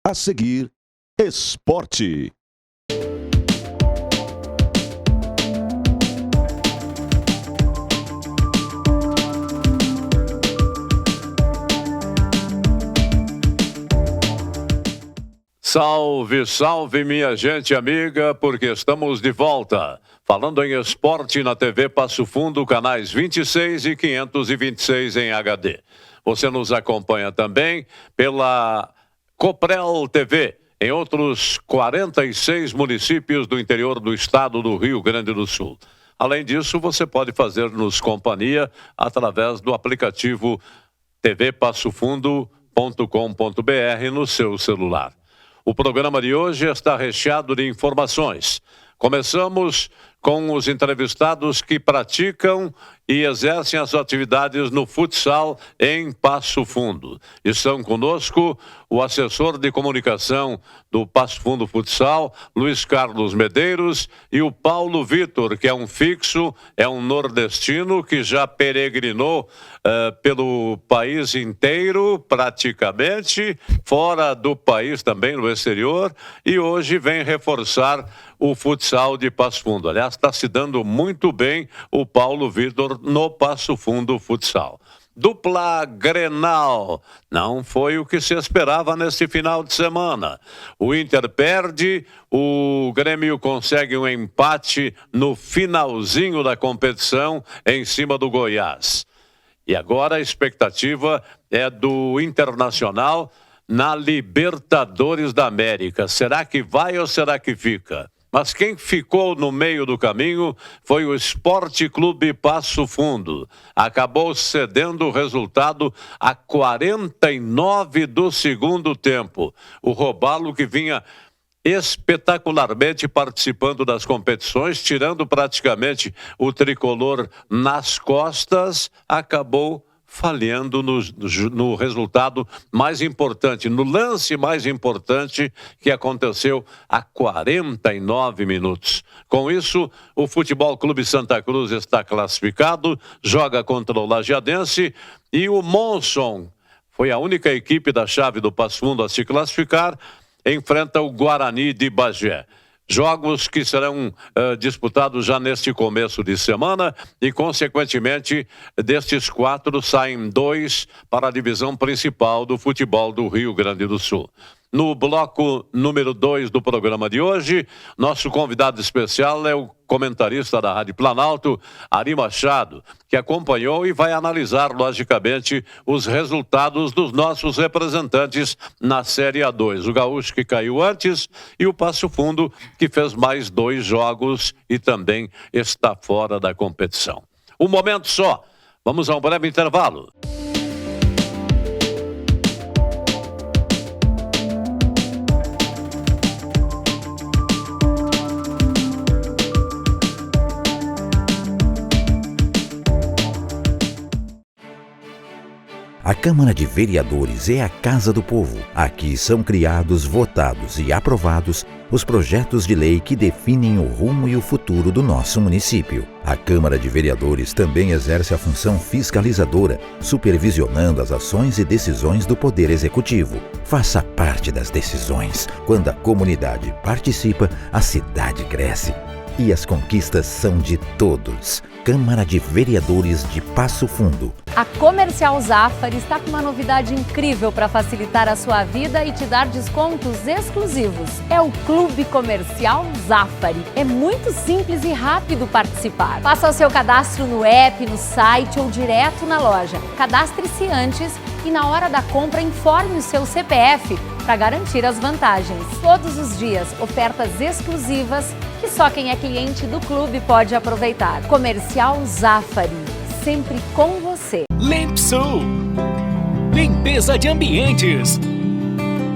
A seguir, esporte. Salve, salve, minha gente amiga, porque estamos de volta. Falando em esporte na TV Passo Fundo, canais 26 e 526 em HD. Você nos acompanha também pela Coprel TV, em outros 46 municípios do interior do estado do Rio Grande do Sul. Além disso, você pode fazer-nos companhia através do aplicativo tvpassofundo.com.br no seu celular. O programa de hoje está recheado de informações. Começamos com os entrevistados que praticam e exercem as atividades no futsal em Passo Fundo. Estão conosco o assessor de comunicação do Passo Fundo Futsal, Luiz Carlos Medeiros, e o Paulo Vitor, que é um fixo, é um nordestino que já peregrinou pelo país inteiro, praticamente, fora do país também, no exterior, e hoje vem reforçar o futsal de Passo Fundo. Aliás, está se dando muito bem o Paulo Vitor no Passo Fundo Futsal. Dupla Grenal. Não foi o que se esperava neste final de semana. O Inter perde, o Grêmio consegue um empate no finalzinho da competição em cima do Goiás. E agora a expectativa é do Internacional na Libertadores da América. Será que vai ou será que fica? Mas quem ficou no meio do caminho foi o Esporte Clube Passo Fundo. Acabou cedendo o resultado a 49 do segundo tempo. O Robalo, que vinha espetacularmente participando das competições, tirando praticamente o tricolor nas costas, acabou falhando no resultado mais importante, no lance mais importante que aconteceu há 49 minutos. Com isso, o Futebol Clube Santa Cruz está classificado, joga contra o Lajeadense e o Monson, foi a única equipe da chave do Passo Fundo a se classificar, enfrenta o Guarani de Bagé. Jogos que serão disputados já neste começo de semana e, consequentemente, destes 4 saem 2 para a divisão principal do futebol do Rio Grande do Sul. No bloco número 2 do programa de hoje, nosso convidado especial é o comentarista da Rádio Planalto, Ari Machado, que acompanhou e vai analisar, logicamente, os resultados dos nossos representantes na Série A2. O Gaúcho, que caiu antes, e o Passo Fundo, que fez mais 2 jogos e também está fora da competição. Um momento só. Vamos a um breve intervalo. A Câmara de Vereadores é a Casa do Povo. Aqui são criados, votados e aprovados os projetos de lei que definem o rumo e o futuro do nosso município. A Câmara de Vereadores também exerce a função fiscalizadora, supervisionando as ações e decisões do Poder Executivo. Faça parte das decisões. Quando a comunidade participa, a cidade cresce. E as conquistas são de todos. Câmara de Vereadores de Passo Fundo. A Comercial Zafari está com uma novidade incrível para facilitar a sua vida e te dar descontos exclusivos. É o Clube Comercial Zafari. É muito simples e rápido participar. Faça o seu cadastro no app, no site ou direto na loja. Cadastre-se antes e na hora da compra informe o seu CPF para garantir as vantagens. Todos os dias, ofertas exclusivas que só quem é cliente do clube pode aproveitar. Comercial Zafari, sempre com você. Limpsul, limpeza de ambientes,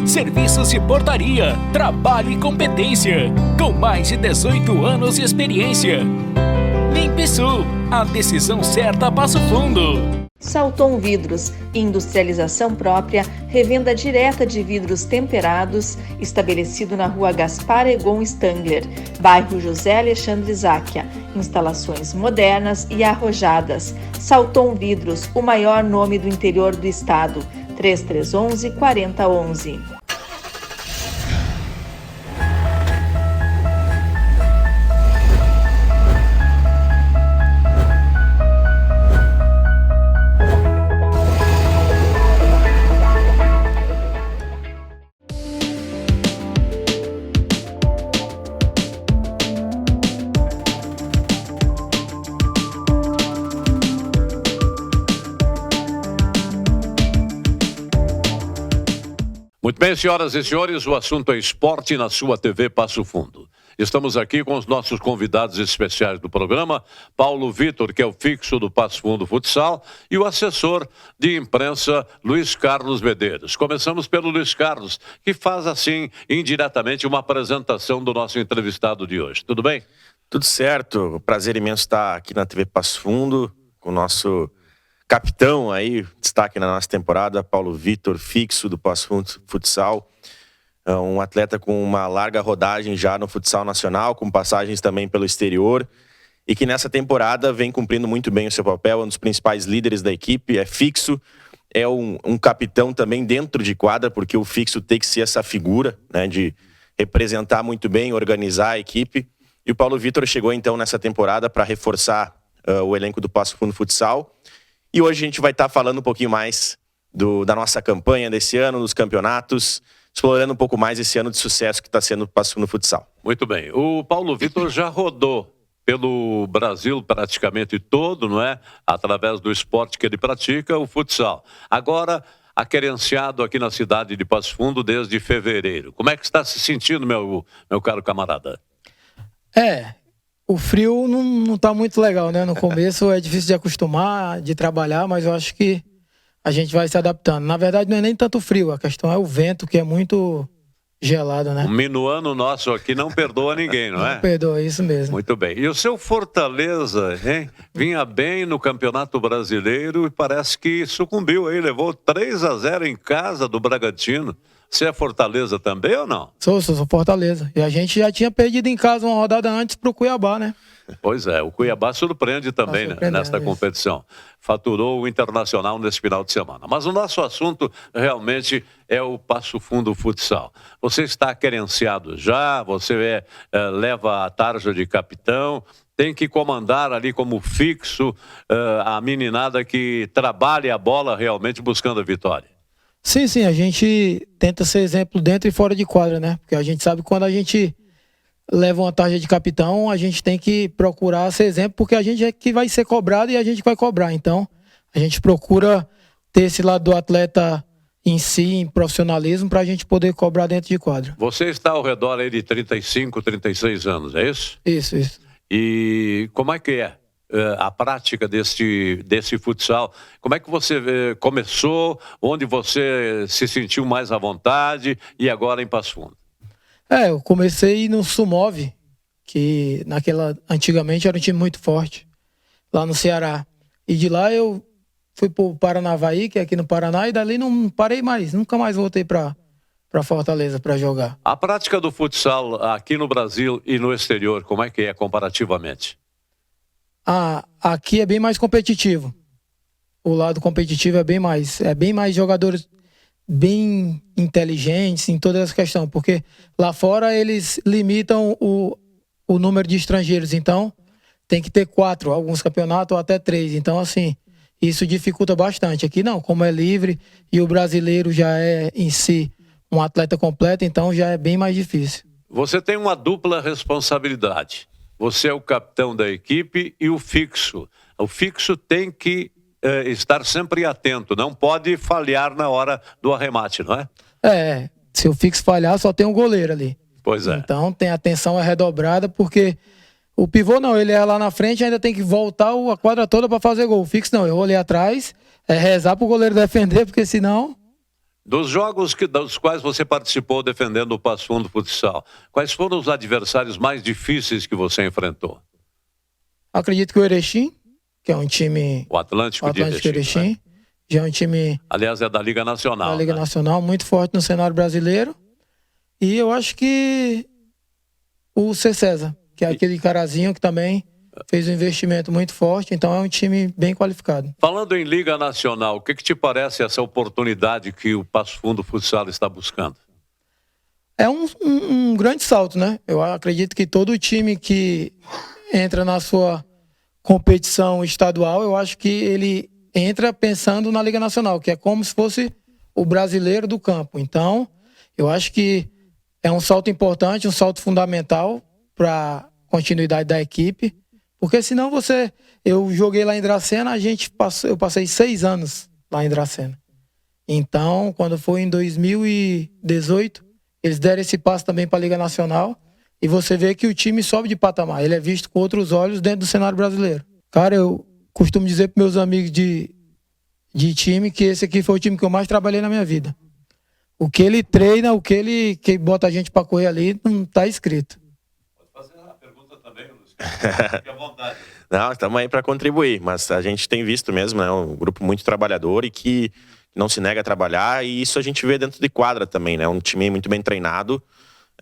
serviços de portaria, trabalho e competência, com mais de 18 anos de experiência. Limpsul, a decisão certa a Passo Fundo. Salton Vidros, industrialização própria, revenda direta de vidros temperados, estabelecido na rua Gaspar Egon Stangler, bairro José Alexandre Záquia. Instalações modernas e arrojadas. Salton Vidros, o maior nome do interior do estado. 3311-4011. Muito bem, senhoras e senhores, o assunto é esporte na sua TV Passo Fundo. Estamos aqui com os nossos convidados especiais do programa, Paulo Vitor, que é o fixo do Passo Fundo Futsal, e o assessor de imprensa, Luiz Carlos Medeiros. Começamos pelo Luiz Carlos, que faz, assim, indiretamente, uma apresentação do nosso entrevistado de hoje. Tudo bem? Tudo certo. Prazer imenso estar aqui na TV Passo Fundo, com o nosso capitão aí, destaque na nossa temporada, Paulo Vitor, fixo do Passo Fundo Futsal. Um atleta com uma larga rodagem já no futsal nacional, com passagens também pelo exterior, e que nessa temporada vem cumprindo muito bem o seu papel, é um dos principais líderes da equipe, é fixo, é um capitão também dentro de quadra, porque o fixo tem que ser essa figura, né, de representar muito bem, organizar a equipe. E o Paulo Vitor chegou então nessa temporada para reforçar o elenco do Passo Fundo Futsal. E hoje a gente vai estar falando um pouquinho mais da nossa campanha desse ano, dos campeonatos, explorando um pouco mais esse ano de sucesso que está sendo o Passo Fundo Futsal. Muito bem. O Paulo Vitor já rodou pelo Brasil praticamente todo, não é? Através do esporte que ele pratica, o futsal. Agora, aquerenciado aqui na cidade de Passo Fundo desde fevereiro. Como é que está se sentindo, meu caro camarada? O frio não está muito legal, né? No começo é difícil de acostumar, de trabalhar, mas eu acho que a gente vai se adaptando. Na verdade, não é nem tanto frio, a questão é o vento, que é muito gelado, né? O minuano nosso aqui não perdoa ninguém, não é? Não perdoa, isso mesmo. Muito bem. E o seu Fortaleza, hein? Vinha bem no Campeonato Brasileiro e parece que sucumbiu aí, levou 3-0 em casa do Bragantino. Você é Fortaleza também ou não? Sou Fortaleza. E a gente já tinha perdido em casa uma rodada antes pro Cuiabá, né? Pois é, o Cuiabá surpreende também, né, nesta competição. Faturou o Internacional nesse final de semana. Mas o nosso assunto realmente é o Passo Fundo Futsal. Você está querenciado já, você leva a tarja de capitão, tem que comandar ali como fixo a meninada que trabalha a bola realmente buscando a vitória. Sim, a gente tenta ser exemplo dentro e fora de quadra, né? Porque a gente sabe que quando a gente leva uma tarja de capitão, a gente tem que procurar ser exemplo, porque a gente é que vai ser cobrado e a gente vai cobrar. Então, a gente procura ter esse lado do atleta em si, em profissionalismo, para a gente poder cobrar dentro de quadra. Você está ao redor aí de 35, 36 anos, é isso? Isso. E como é que é a prática desse futsal? Como é que você começou? Onde você se sentiu mais à vontade? E agora em Passo Fundo? Eu comecei no Sumov, que antigamente era um time muito forte, lá no Ceará. E de lá eu fui pro Paranavaí, que é aqui no Paraná, e dali não parei mais, nunca mais voltei para Fortaleza para jogar. A prática do futsal aqui no Brasil e no exterior, como é que é comparativamente? Aqui é bem mais competitivo. O lado competitivo é bem mais jogadores bem inteligentes em todas as questões, porque lá fora eles limitam o número de estrangeiros, então tem que ter 4, alguns campeonatos ou até 3, então assim, isso dificulta bastante. Aqui não, como é livre e o brasileiro já é em si um atleta completo, então já é bem mais difícil. Você tem uma dupla responsabilidade. Você é o capitão da equipe e o fixo. O fixo tem que estar sempre atento, não pode falhar na hora do arremate, não é? Se o fixo falhar, só tem um goleiro ali. Pois é. Então tem a atenção redobrada, porque o pivô não, ele é lá na frente, ainda tem que voltar a quadra toda para fazer gol. O fixo não, eu vou ali atrás, rezar pro goleiro defender, porque senão... Dos jogos dos quais você participou defendendo o Passo Fundo Futsal, quais foram os adversários mais difíceis que você enfrentou? Acredito que o Erechim, que é um time... O Atlântico de Erechim. Né? Já é um time... Aliás, é da Liga Nacional. Da Liga Nacional, muito forte no cenário brasileiro. E eu acho que o C. César, que é aquele carazinho que também fez um investimento muito forte, então é um time bem qualificado. Falando em Liga Nacional, o que te parece essa oportunidade que o Passo Fundo Futsal está buscando? É um grande salto, né? Eu acredito que todo time que entra na sua competição estadual, eu acho que ele entra pensando na Liga Nacional, que é como se fosse o brasileiro do campo. Então, eu acho que é um salto importante, um salto fundamental para a continuidade da equipe, porque senão eu joguei lá em Dracena, eu passei 6 anos lá em Dracena. Então, quando foi em 2018, eles deram esse passo também para a Liga Nacional. E você vê que o time sobe de patamar. Ele é visto com outros olhos dentro do cenário brasileiro. Cara, eu costumo dizer para meus amigos de time que esse aqui foi o time que eu mais trabalhei na minha vida. O que ele treina, que bota a gente para correr ali, não está escrito. Pode fazer uma pergunta também, Luiz. Fique à vontade. Não, estamos aí para contribuir, mas a gente tem visto mesmo, né, um grupo muito trabalhador e que não se nega a trabalhar, e isso a gente vê dentro de quadra também, né? Um time muito bem treinado.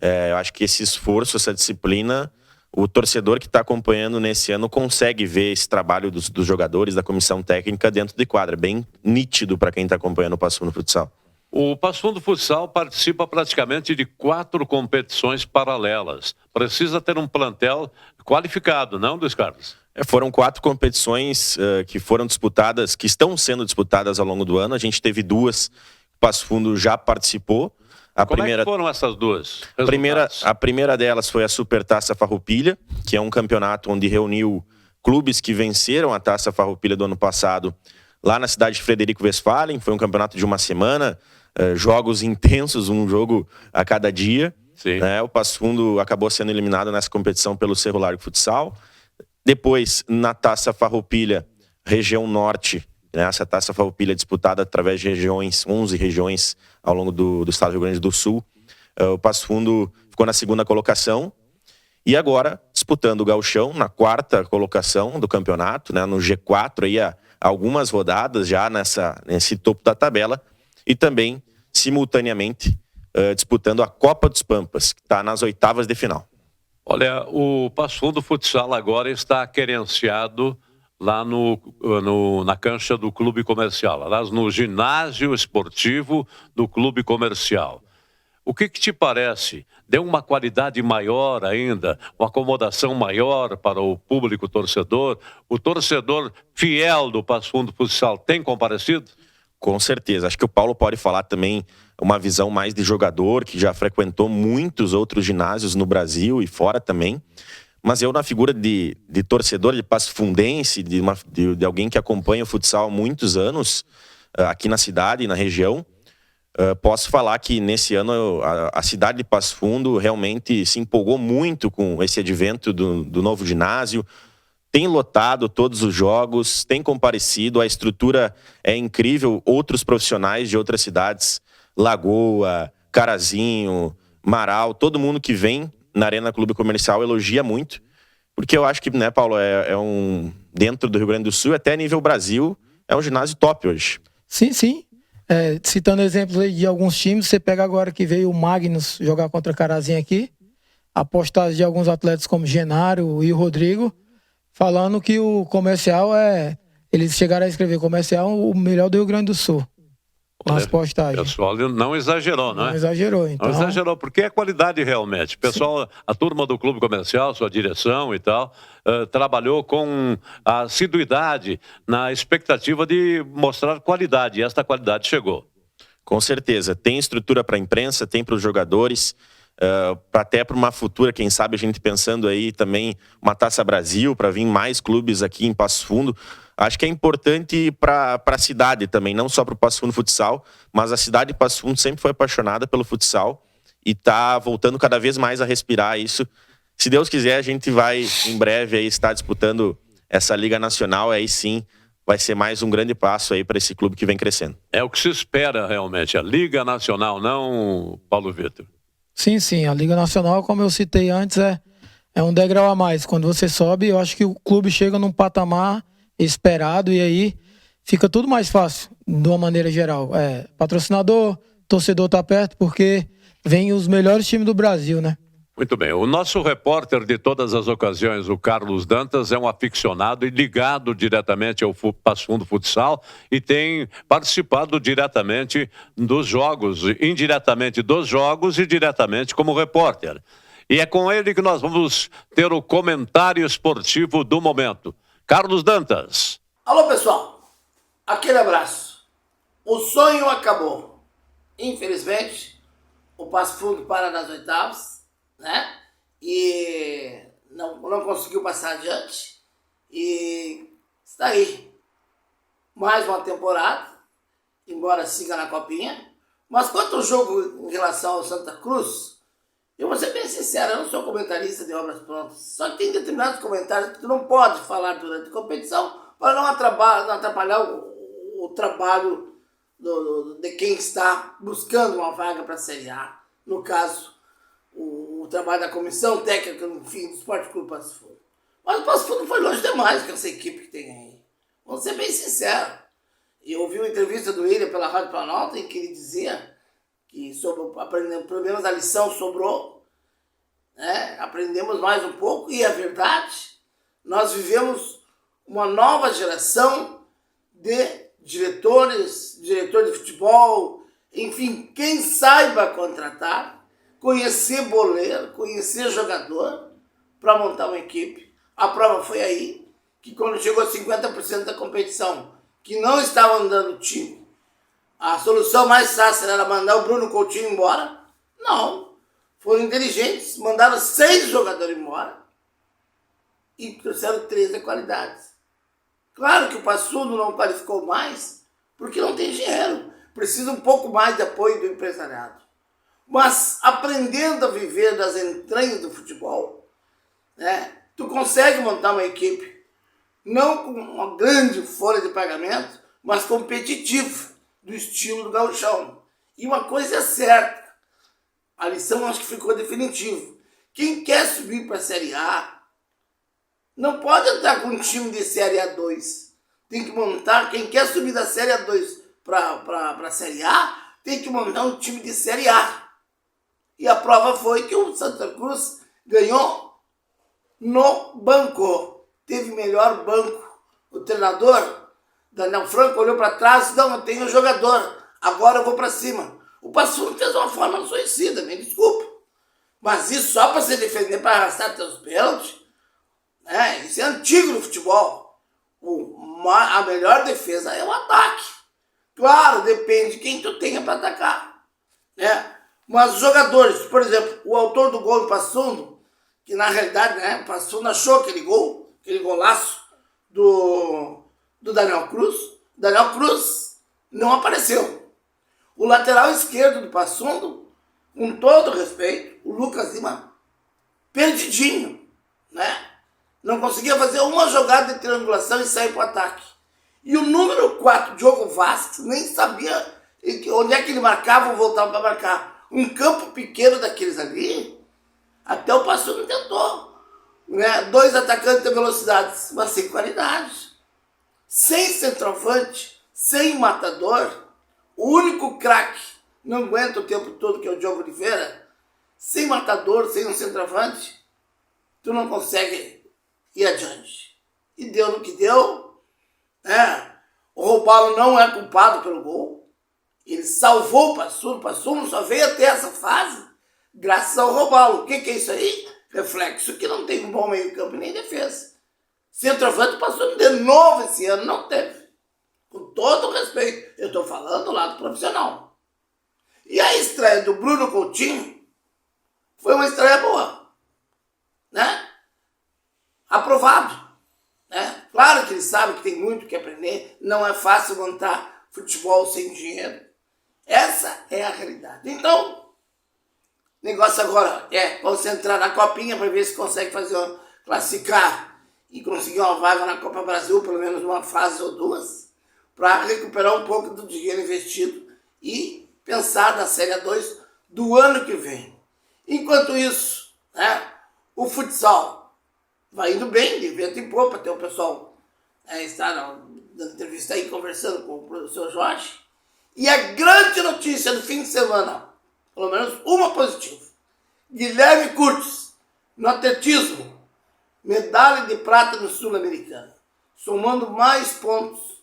Eu acho que esse esforço, essa disciplina, o torcedor que está acompanhando nesse ano consegue ver esse trabalho dos jogadores, da comissão técnica dentro de quadra. Bem nítido para quem está acompanhando o Passo Fundo Futsal. O Passo Fundo Futsal participa praticamente de 4 competições paralelas. Precisa ter um plantel qualificado, não, Luiz Carlos? Foram 4 competições que foram disputadas, que estão sendo disputadas ao longo do ano. A gente teve 2, o Passo Fundo já participou. Como é que foram essas 2? A primeira delas foi a Supertaça Farroupilha, que é um campeonato onde reuniu clubes que venceram a Taça Farroupilha do ano passado, lá na cidade de Frederico Westphalen. Foi um campeonato de uma semana, jogos intensos, um jogo a cada dia. O Passo Fundo acabou sendo eliminado nessa competição pelo Cerro Largo Futsal. Depois, na Taça Farroupilha, região norte, essa Taça Farroupilha disputada através de regiões, 11 regiões ao longo do estado do Rio Grande do Sul. O Passo Fundo ficou na 2ª colocação e agora disputando o Gauchão na 4ª colocação do campeonato, no G4, aí há algumas rodadas já nesse topo da tabela, e também, simultaneamente, disputando a Copa dos Pampas, que está nas 8ª de final. Olha, o Passo Fundo Futsal agora está querenciado lá na cancha do Clube Comercial, aliás, no ginásio esportivo do Clube Comercial. O que te parece? Deu uma qualidade maior ainda, uma acomodação maior para o público torcedor? O torcedor fiel do Passo Fundo Futsal tem comparecido? Com certeza. Acho que o Paulo pode falar também uma visão mais de jogador, que já frequentou muitos outros ginásios no Brasil e fora também. Mas eu, na figura de torcedor de Passo Fundense, de alguém que acompanha o futsal há muitos anos, aqui na cidade e na região, posso falar que nesse ano a cidade de Passo Fundo realmente se empolgou muito com esse advento do novo ginásio. Tem lotado todos os jogos, tem comparecido, a estrutura é incrível. Outros profissionais de outras cidades, Lagoa, Carazinho, Marau, todo mundo que vem na Arena Clube Comercial elogia muito, porque eu acho que, né, Paulo, dentro do Rio Grande do Sul, até nível Brasil, é um ginásio top hoje. Sim, sim. Citando exemplos aí de alguns times, você pega agora que veio o Magnus jogar contra Carazinho aqui, a postagem de alguns atletas como Genário e o Rodrigo, falando que o Comercial eles chegaram a escrever Comercial o melhor do Rio Grande do Sul. Nas postagens. O pessoal não exagerou, né? Não exagerou, então. Não exagerou, porque é qualidade realmente. O pessoal, a turma do Clube Comercial, sua direção e tal, trabalhou com assiduidade na expectativa de mostrar qualidade. E esta qualidade chegou. Com certeza. Tem estrutura para a imprensa, tem para os jogadores, até para uma futura, quem sabe a gente pensando aí também uma Taça Brasil, para vir mais clubes aqui em Passo Fundo. Acho que é importante para a cidade também, não só para o Passo Fundo Futsal, mas a cidade de Passo Fundo sempre foi apaixonada pelo futsal e está voltando cada vez mais a respirar isso. Se Deus quiser, a gente vai em breve aí estar disputando essa Liga Nacional, aí sim vai ser mais um grande passo aí para esse clube que vem crescendo. É o que se espera realmente, a Liga Nacional, não, Paulo Vitor? Sim, sim, a Liga Nacional, como eu citei antes, é um degrau a mais. Quando você sobe, eu acho que o clube chega num patamar esperado e aí fica tudo mais fácil, de uma maneira geral. Patrocinador, torcedor tá perto, porque vem os melhores times do Brasil, né? Muito bem. O nosso repórter de todas as ocasiões, o Carlos Dantas, é um aficionado e ligado diretamente ao Passo Fundo Futsal e tem participado diretamente dos jogos, indiretamente dos jogos e diretamente como repórter. E é com ele que nós vamos ter o comentário esportivo do momento. Carlos Dantas. Alô, pessoal. Aquele abraço. O sonho acabou. Infelizmente, o Passo Fundo para nas 8ª, né? E não conseguiu passar adiante. E está aí. Mais uma temporada. embora siga na copinha. Mas quanto ao jogo em relação ao Santa Cruz, eu vou ser bem sincero, eu não sou comentarista de obras prontas. Só que tem determinados comentários que tu não pode falar durante a competição para não atrapalhar o trabalho de quem está buscando uma vaga para a Série A. No caso, o trabalho da comissão técnica, enfim, do Esporte Clube Passo Fundo. Mas o Passo Fundo foi longe demais com essa equipe que tem aí. Vamos ser bem sinceros. Eu ouvi uma entrevista do William pela Rádio Planalto em que ele dizia que aprendendo, pelo menos a lição sobrou, né? Aprendemos mais um pouco e é verdade. Nós vivemos uma nova geração de diretor de futebol, enfim, quem saiba contratar, conhecer boleiro, conhecer jogador para montar uma equipe. A prova foi aí que quando chegou a 50% da competição, que não estava andando o time, a solução mais fácil era mandar o Bruno Coutinho embora. Não. Foram inteligentes, mandaram 6 jogadores embora e trouxeram 3 de qualidade. Claro que o Passudo não qualificou mais, porque não tem dinheiro. Precisa um pouco mais de apoio do empresariado. Mas aprendendo a viver das entranhas do futebol, né, tu consegue montar uma equipe não com uma grande folha de pagamento, mas competitiva, do estilo do gauchão. E uma coisa é certa, a lição acho que ficou definitiva. Quem quer subir para a Série A, não pode entrar com um time de Série A2. Tem que montar, quem quer subir da Série A2 para a Série A, tem que montar um time de Série A. E a prova foi que o Santa Cruz ganhou no banco. Teve melhor banco. O treinador, Daniel Franco, olhou para trás e disse, não, eu tenho um jogador, agora eu vou para cima. O Passo Fundo fez uma forma suicida, me desculpa. Mas isso só para se defender, para arrastar teus pênaltis, né? Isso é antigo no futebol. A melhor defesa é o ataque. Claro, depende de quem tu tenha para atacar, né? Mas os jogadores, por exemplo, o autor do gol do Passo Fundo, que na realidade, né, o Passo Fundo achou aquele golaço do Daniel Cruz. Daniel Cruz não apareceu. O lateral esquerdo do Passo Fundo, com todo respeito, o Lucas Lima, perdidinho, né? Não conseguia fazer uma jogada de triangulação e sair para o ataque. E o número 4, Diogo Vasquez, nem sabia onde é que ele marcava ou voltava para marcar. Um campo pequeno daqueles ali, até o Passo Fundo tentou. Né? 2 atacantes de velocidade, mas sem qualidade. Sem centroavante, sem matador. O único craque, não aguenta o tempo todo, que é o Diogo Oliveira. Sem matador, sem um centroavante, tu não consegue ir adiante. E deu no que deu. Né? O Roubalo não é culpado pelo gol. Ele salvou o Passo Fundo só veio até essa fase graças ao Roubalo. O que é isso aí? Reflexo que não tem um bom meio campo nem defesa. Centroavante passou de novo esse ano, não teve. Com todo o respeito, eu estou falando do lado profissional. E a estreia do Bruno Coutinho foi uma estreia boa, né? Aprovado, né? Claro que ele sabe que tem muito que aprender, não é fácil montar futebol sem dinheiro. Essa é a realidade. Então, o negócio agora é concentrar na copinha para ver se consegue classificar e conseguir uma vaga na Copa Brasil, pelo menos uma fase ou duas, para recuperar um pouco do dinheiro investido e pensar na Série A2 do ano que vem. Enquanto isso, né, o futsal vai indo bem, de vento em popa, até o pessoal está dando entrevista aí, conversando com o professor Jorge. E a grande notícia do fim de semana, pelo menos uma positiva, Guilherme Curtis, no atletismo, medalha de prata no Sul-Americano, somando mais pontos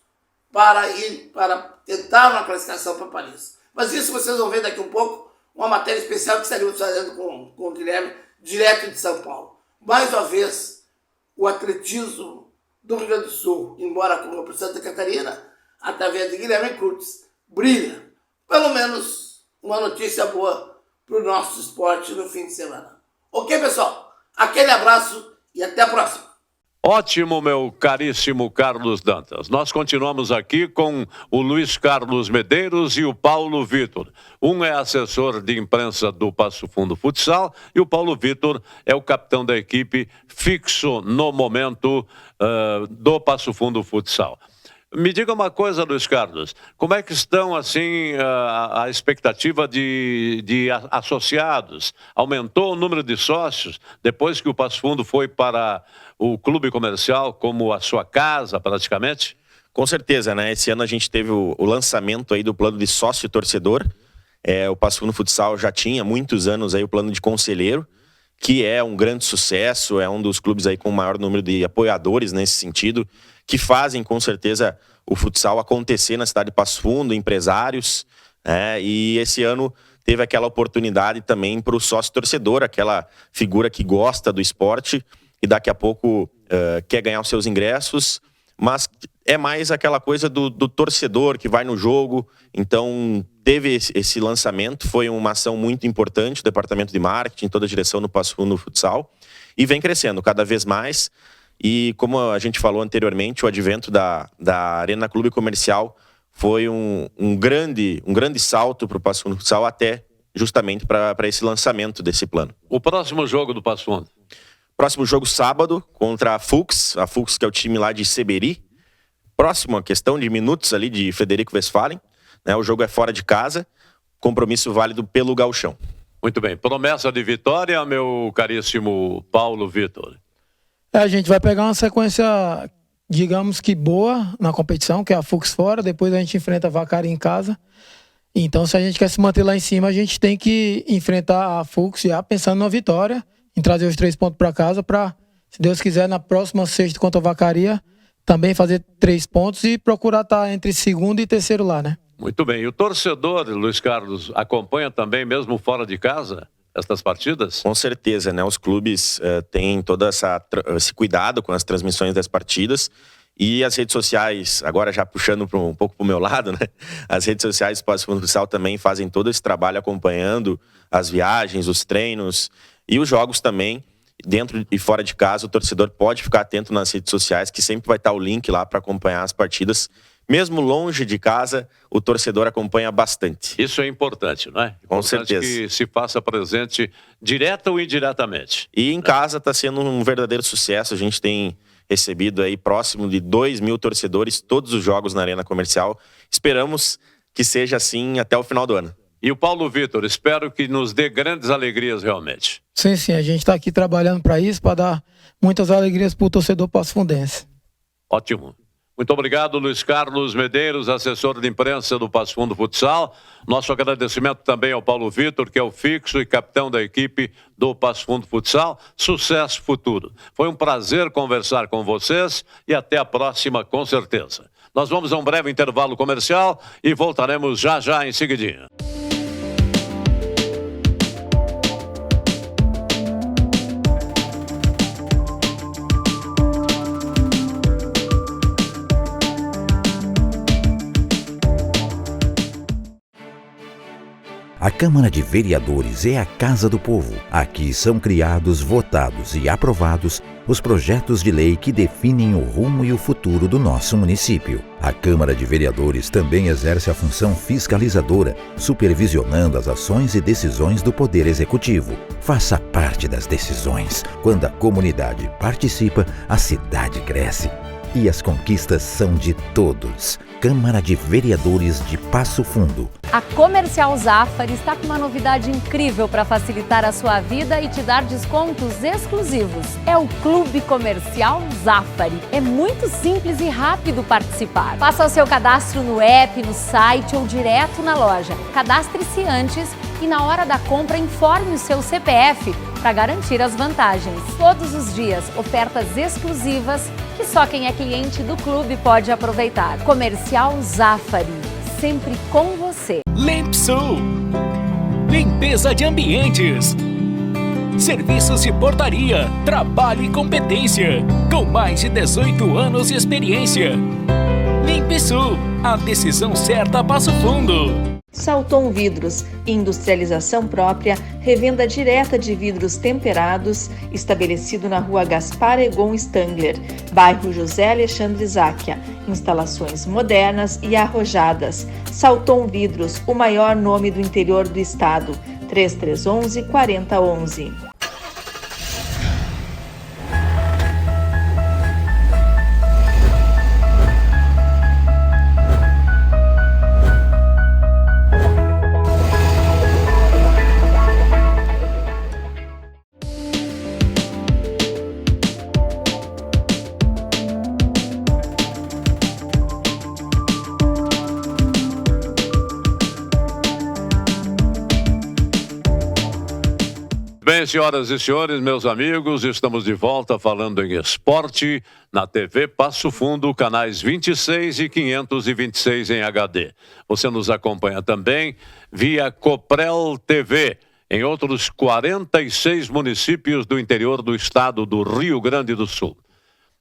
para tentar uma classificação para Paris. Mas isso vocês vão ver daqui a um pouco, uma matéria especial que estaremos fazendo com o Guilherme, direto de São Paulo. Mais uma vez, o atletismo do Rio Grande do Sul, embora como para Santa Catarina, através de Guilherme Curtis, brilha. Pelo menos uma notícia boa para o nosso esporte no fim de semana. Ok, pessoal? Aquele abraço e até a próxima. Ótimo, meu caríssimo Carlos Dantas. Nós continuamos aqui com o Luiz Carlos Medeiros e o Paulo Vitor. Um é assessor de imprensa do Passo Fundo Futsal e o Paulo Vitor é o capitão da equipe fixo no momento do Passo Fundo Futsal. Me diga uma coisa, Luiz Carlos, como é que estão, assim, a expectativa de associados? Aumentou o número de sócios depois que o Passo Fundo foi para o clube comercial como a sua casa, praticamente? Com certeza, né? Esse ano a gente teve o lançamento aí do plano de sócio-torcedor. O Passo Fundo Futsal já tinha há muitos anos aí o plano de conselheiro, que é um grande sucesso, é um dos clubes aí com o maior número de apoiadores nesse sentido, que fazem com certeza o futsal acontecer na cidade de Passo Fundo, empresários, e esse ano teve aquela oportunidade também para o sócio-torcedor, aquela figura que gosta do esporte e daqui a pouco quer ganhar os seus ingressos, mas é mais aquela coisa do torcedor que vai no jogo. Então teve esse lançamento, foi uma ação muito importante, o departamento de marketing, toda a direção do Passo Fundo Futsal, e vem crescendo cada vez mais. E como a gente falou anteriormente, o advento da Arena Clube Comercial foi um grande salto para o Passo Fundo Futsal, até justamente para esse lançamento desse plano. O próximo jogo do Passo Fundo? Próximo jogo sábado contra a FUX que é o time lá de Seberi. Próximo, a questão de minutos ali de Frederico Westphalen, né? O jogo é fora de casa, compromisso válido pelo gauchão. Muito bem, promessa de vitória, meu caríssimo Paulo Vitor. A gente vai pegar uma sequência, digamos que boa na competição, que é a FUX fora, depois a gente enfrenta a Vacaria em casa. Então, se a gente quer se manter lá em cima, a gente tem que enfrentar a FUX já pensando na vitória, em trazer os 3 pontos para casa, para, se Deus quiser, na próxima sexta contra a Vacaria, também fazer 3 pontos e procurar estar entre segundo e terceiro lá, né? Muito bem. E o torcedor, Luiz Carlos, acompanha também, mesmo fora de casa, estas partidas? Com certeza, né? Os clubes têm todo esse cuidado com as transmissões das partidas, e as redes sociais, agora já puxando um pouco para o meu lado, né? As redes sociais do Passo Fundo Futsal também fazem todo esse trabalho acompanhando as viagens, os treinos e os jogos também. Dentro e fora de casa, o torcedor pode ficar atento nas redes sociais, que sempre vai estar o link lá para acompanhar as partidas. Mesmo longe de casa, o torcedor acompanha bastante. Isso é importante, não é? Com certeza. Que se faça presente, direta ou indiretamente. E em casa está sendo um verdadeiro sucesso. A gente tem recebido aí próximo de 2.000 torcedores todos os jogos na Arena Comercial. Esperamos que seja assim até o final do ano. E o Paulo Vitor, espero que nos dê grandes alegrias realmente. Sim, a gente está aqui trabalhando para isso, para dar muitas alegrias para o torcedor passo-fundense. Ótimo. Muito obrigado, Luiz Carlos Medeiros, assessor de imprensa do Passo Fundo Futsal. Nosso agradecimento também ao Paulo Vitor, que é o fixo e capitão da equipe do Passo Fundo Futsal. Sucesso futuro. Foi um prazer conversar com vocês e até a próxima, com certeza. Nós vamos a um breve intervalo comercial e voltaremos já em seguidinha. A Câmara de Vereadores é a Casa do Povo. Aqui são criados, votados e aprovados os projetos de lei que definem o rumo e o futuro do nosso município. A Câmara de Vereadores também exerce a função fiscalizadora, supervisionando as ações e decisões do Poder Executivo. Faça parte das decisões. Quando a comunidade participa, a cidade cresce. E as conquistas são de todos. Câmara de Vereadores de Passo Fundo. A Comercial Zafari está com uma novidade incrível para facilitar a sua vida e te dar descontos exclusivos. É o Clube Comercial Zafari. É muito simples e rápido participar. Faça o seu cadastro no app, no site ou direto na loja. Cadastre-se antes e na hora da compra informe o seu CPF para garantir as vantagens. Todos os dias, ofertas exclusivas que só quem é cliente do clube pode aproveitar. Comercial Zafari, sempre com você. Limpsul, limpeza de ambientes, serviços de portaria, trabalho e competência, com mais de 18 anos de experiência. Limpsul, a decisão certa Passo Fundo. Salton Vidros, industrialização própria, revenda direta de vidros temperados, estabelecido na rua Gaspar Egon Stangler, bairro José Alexandre Záquia. Instalações modernas e arrojadas. Salton Vidros, o maior nome do interior do estado. 3311-4011. Bem, senhoras e senhores, meus amigos, estamos de volta falando em esporte na TV Passo Fundo, canais 26 e 526 em HD. Você nos acompanha também via Coprel TV, em outros 46 municípios do interior do estado do Rio Grande do Sul.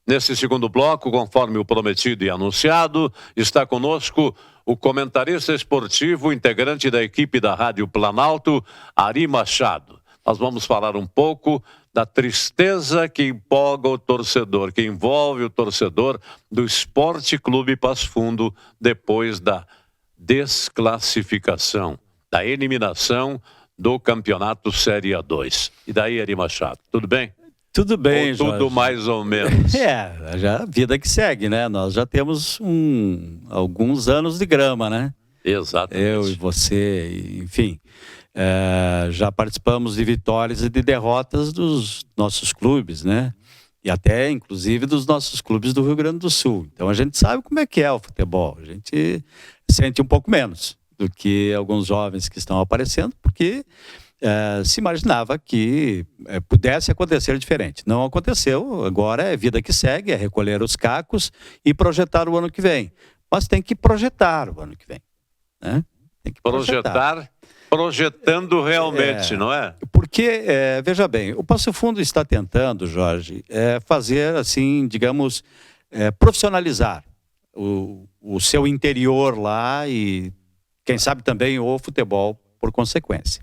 Nesse segundo bloco, conforme o prometido e anunciado, está conosco o comentarista esportivo, integrante da equipe da Rádio Planalto, Ari Machado. Nós vamos falar um pouco da tristeza que empolga o torcedor, que envolve o torcedor do Esporte Clube Passo Fundo depois da desclassificação, da eliminação do Campeonato Série A2. E daí, Ari Machado, tudo bem? Tudo bem, ou tudo Jorge. Mais ou menos? Já a vida que segue, né? Nós já temos alguns anos de grama, né? Exatamente. Eu e você, enfim. Já participamos de vitórias e de derrotas dos nossos clubes, né? E até, inclusive, dos nossos clubes do Rio Grande do Sul. Então, a gente sabe como é que é o futebol. A gente sente um pouco menos do que alguns jovens que estão aparecendo, porque se imaginava que pudesse acontecer diferente. Não aconteceu, agora é vida que segue, é recolher os cacos e projetar o ano que vem. Mas tem que projetar o ano que vem, né? Tem que projetando realmente, não é? Porque, veja bem, o Passo Fundo está tentando, Jorge, fazer, assim, digamos, profissionalizar o seu interior lá e, quem sabe, também o futebol por consequência.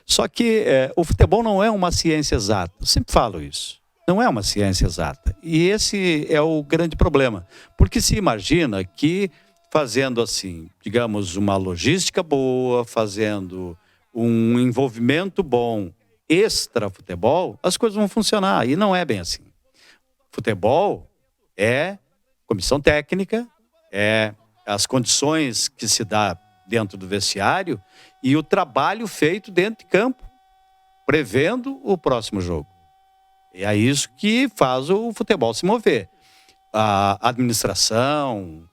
Só que o futebol não é uma ciência exata. Eu sempre falo isso. Não é uma ciência exata. E esse é o grande problema. Porque se imagina que fazendo assim, digamos, uma logística boa, fazendo um envolvimento bom extra-futebol, as coisas vão funcionar. E não é bem assim. Futebol é comissão técnica, é as condições que se dá dentro do vestiário e o trabalho feito dentro de campo, prevendo o próximo jogo. E é isso que faz o futebol se mover. A administração...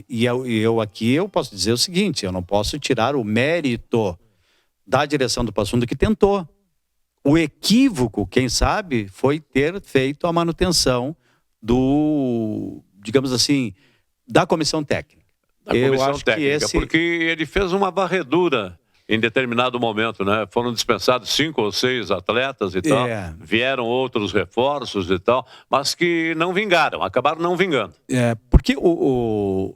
E eu aqui posso dizer o seguinte, eu não posso tirar o mérito da direção do Passo Fundo que tentou. O equívoco, quem sabe, foi ter feito a manutenção digamos assim, da comissão técnica. Eu acho técnica, que porque ele fez uma varredura em determinado momento, né? Foram dispensados 5 ou 6 atletas e tal, vieram outros reforços e tal, mas que não vingaram, acabaram não vingando. Porque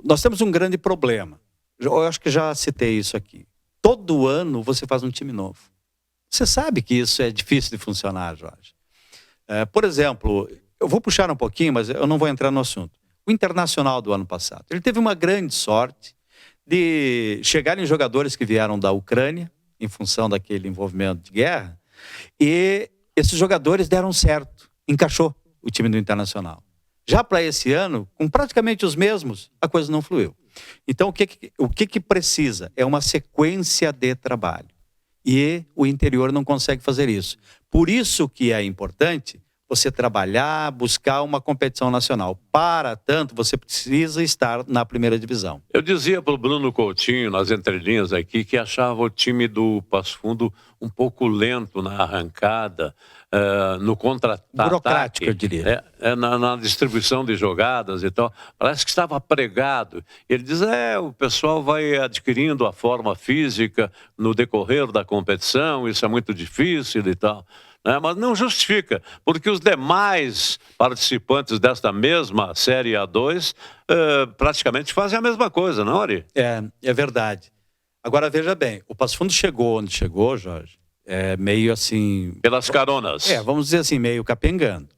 nós temos um grande problema. Eu acho que já citei isso aqui. Todo ano você faz um time novo. Você sabe que isso é difícil de funcionar, Jorge. Por exemplo, eu vou puxar um pouquinho, mas eu não vou entrar no assunto. O Internacional do ano passado, ele teve uma grande sorte de chegarem jogadores que vieram da Ucrânia, em função daquele envolvimento de guerra, e esses jogadores deram certo, encaixou o time do Internacional. Já para esse ano, com praticamente os mesmos, a coisa não fluiu. Então, o que precisa? É uma sequência de trabalho. E o interior não consegue fazer isso. Por isso que é importante você trabalhar, buscar uma competição nacional. Para tanto, você precisa estar na primeira divisão. Eu dizia para o Bruno Coutinho, nas entrelinhas aqui, que achava o time do Passo Fundo um pouco lento na arrancada, no contra-ataque. Burocrático, eu diria. Na distribuição de jogadas e tal. Parece que estava pregado. Ele diz, o pessoal vai adquirindo a forma física no decorrer da competição, isso é muito difícil e tal. Mas não justifica, porque os demais participantes desta mesma Série A2 praticamente fazem a mesma coisa, não, Ari? É verdade. Agora, veja bem, o Passo Fundo chegou onde chegou, Jorge, meio assim... Pelas caronas. Vamos dizer assim, meio capengando.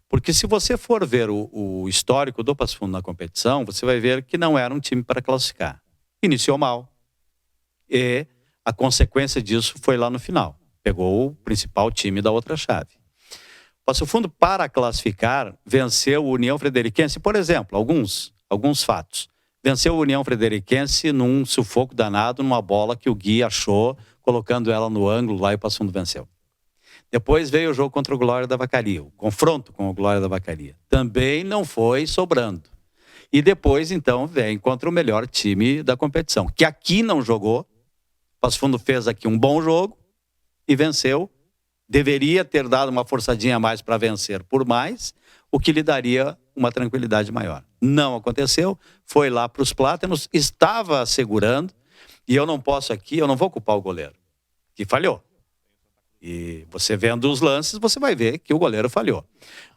Porque se você for ver o histórico do Passo Fundo na competição, você vai ver que não era um time para classificar. Iniciou mal. E a consequência disso foi lá no final. Pegou o principal time da outra chave. Passo Fundo, para classificar, venceu o União Frederiquense, por exemplo, alguns fatos. Venceu o União Frederiquense num sufoco danado, numa bola que o Gui achou, colocando ela no ângulo lá e o Passo Fundo venceu. Depois veio o jogo contra o Glória da Vacaria, o confronto com o Glória da Vacaria. Também não foi sobrando. E depois, então, vem contra o melhor time da competição, que aqui não jogou. O Passo Fundo fez aqui um bom jogo e venceu. Deveria ter dado uma forçadinha a mais para vencer por mais, o que lhe daria uma tranquilidade maior. Não aconteceu, foi lá para os Plátanos, estava segurando, e eu não vou culpar o goleiro, que falhou. E você vendo os lances, você vai ver que o goleiro falhou.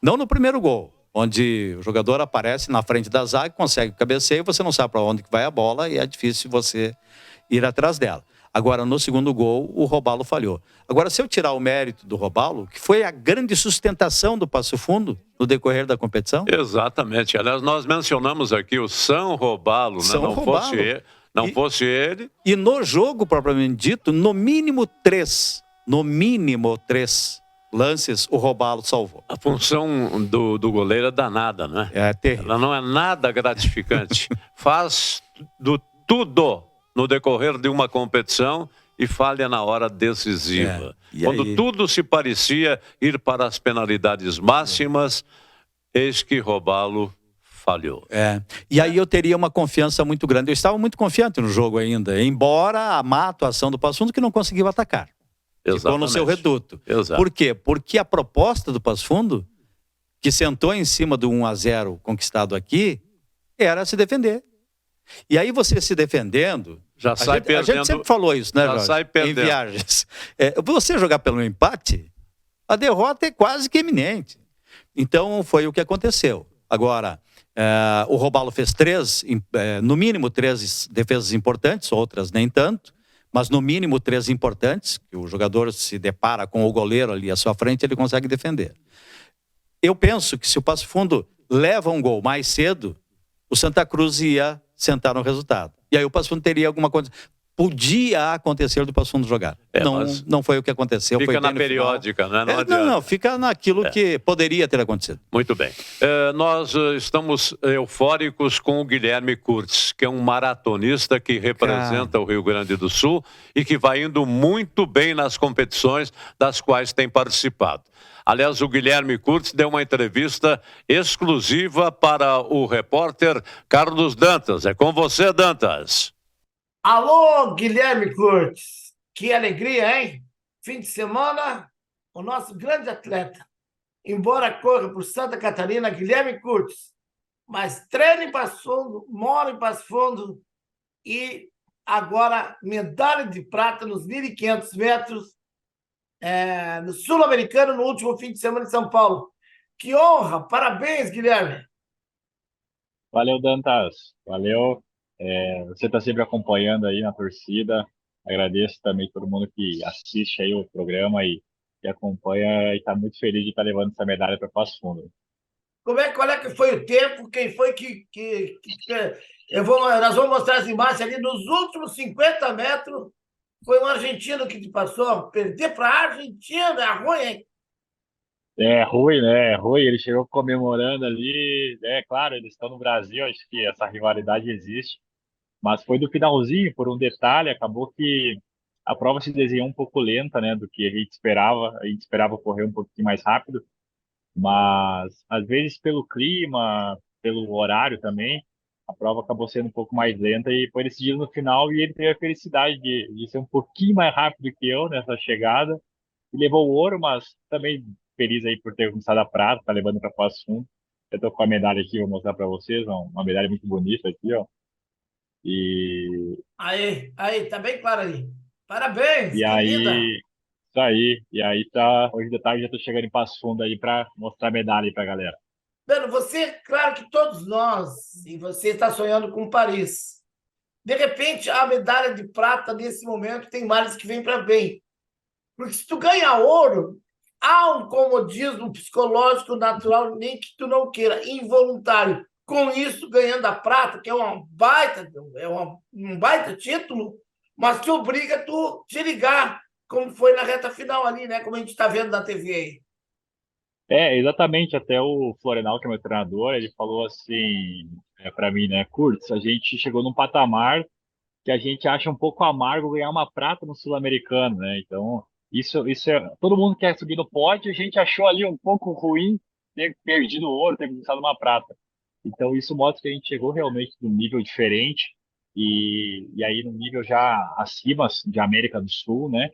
Não no primeiro gol, onde o jogador aparece na frente da zaga, consegue cabeceio, você não sabe para onde que vai a bola e é difícil você ir atrás dela. Agora, no segundo gol, o Robalo falhou. Agora, se eu tirar o mérito do Robalo, que foi a grande sustentação do Passo Fundo no decorrer da competição... Exatamente. Aliás, nós mencionamos aqui o São Robalo, né? Não fosse ele... E no jogo, propriamente dito, no mínimo três lances o Robalo salvou. A função do goleiro é danada, né? É terrível. Ela não é nada gratificante. Faz tudo no decorrer de uma competição e falha na hora decisiva. Quando tudo se parecia ir para as penalidades máximas, eis que Robalo falhou. E aí eu teria uma confiança muito grande. Eu estava muito confiante no jogo ainda, embora a má atuação do Passo Fundo que não conseguiu atacar. Ficou no seu reduto. Exato. Por quê? Porque a proposta do Passo Fundo, que sentou em cima do 1-0 conquistado aqui, era se defender. E aí você se defendendo... Já sai perdendo. A gente sempre falou isso, né, Jorge? Sai perdendo. Em viagens. Você jogar pelo empate, a derrota é quase que iminente. Então, foi o que aconteceu. Agora, o Robalo fez no mínimo três defesas importantes, outras nem tanto, mas no mínimo 3 importantes, que o jogador se depara com o goleiro ali à sua frente, ele consegue defender. Eu penso que se o Passo Fundo leva um gol mais cedo, o Santa Cruz ia sentar no resultado. E aí o Passo Fundo teria alguma coisa... Podia acontecer do Passo Fundo jogar. Não foi o que aconteceu. Fica foi na periódica, né? Não, fica naquilo que poderia ter acontecido. Muito bem. Nós estamos eufóricos com o Guilherme Curtis, que é um maratonista que representa o Rio Grande do Sul e que vai indo muito bem nas competições das quais tem participado. Aliás, o Guilherme Curtis deu uma entrevista exclusiva para o repórter Carlos Dantas. É com você, Dantas. Alô, Guilherme Curtis. Que alegria, hein? Fim de semana, o nosso grande atleta. Embora corra por Santa Catarina, Guilherme Curtis. Mas treina em Passo Fundo, mora em Passo Fundo e agora medalha de prata nos 1.500 metros no Sul-Americano no último fim de semana em São Paulo. Que honra! Parabéns, Guilherme! Valeu, Dantas. Valeu. Você está sempre acompanhando aí na torcida. Agradeço também todo mundo que assiste aí o programa e acompanha e está muito feliz de estar levando essa medalha para Passo Fundo. Qual é que foi o tempo? Quem foi nós vamos mostrar as imagens ali nos últimos 50 metros. Foi um argentino que te passou. Perder para a Argentina é ruim, hein? É ruim, né? É ruim. Ele chegou comemorando ali. Claro, eles estão no Brasil, acho que essa rivalidade existe. Mas foi do finalzinho, por um detalhe, acabou que a prova se desenhou um pouco lenta, né, do que a gente esperava. A gente esperava correr um pouquinho mais rápido, mas às vezes pelo clima, pelo horário também, a prova acabou sendo um pouco mais lenta e foi decidido no final e ele teve a felicidade de ser um pouquinho mais rápido que eu nessa chegada e levou o ouro, mas também feliz aí por ter conquistado a prata, tá levando para Passo Fundo. Eu tô com a medalha aqui, vou mostrar para vocês, uma medalha muito bonita aqui, ó. E aí, tá bem claro aí. Parabéns, e aí, isso aí. E aí hoje de tarde já tô chegando em Passo Fundo aí para mostrar a medalha aí pra galera. Mano, claro que todos nós, e você está sonhando com Paris. De repente, a medalha de prata, nesse momento, tem males que vêm para bem. Porque se tu ganha ouro, há um comodismo psicológico natural, nem que tu não queira, involuntário. Com isso, ganhando a prata, que é um baita título, mas te obriga a tu te ligar, como foi na reta final ali, né? Como a gente está vendo na TV aí. Exatamente. Até o Florenal, que é meu treinador, ele falou assim, para mim, né, Kurtz, a gente chegou num patamar que a gente acha um pouco amargo ganhar uma prata no Sul-Americano, né? Então, isso é. Todo mundo quer subir no pódio, a gente achou ali um pouco ruim ter perdido o ouro, ter conquistado uma prata. Então, isso mostra que a gente chegou realmente num nível diferente e aí num nível já acima de América do Sul, né?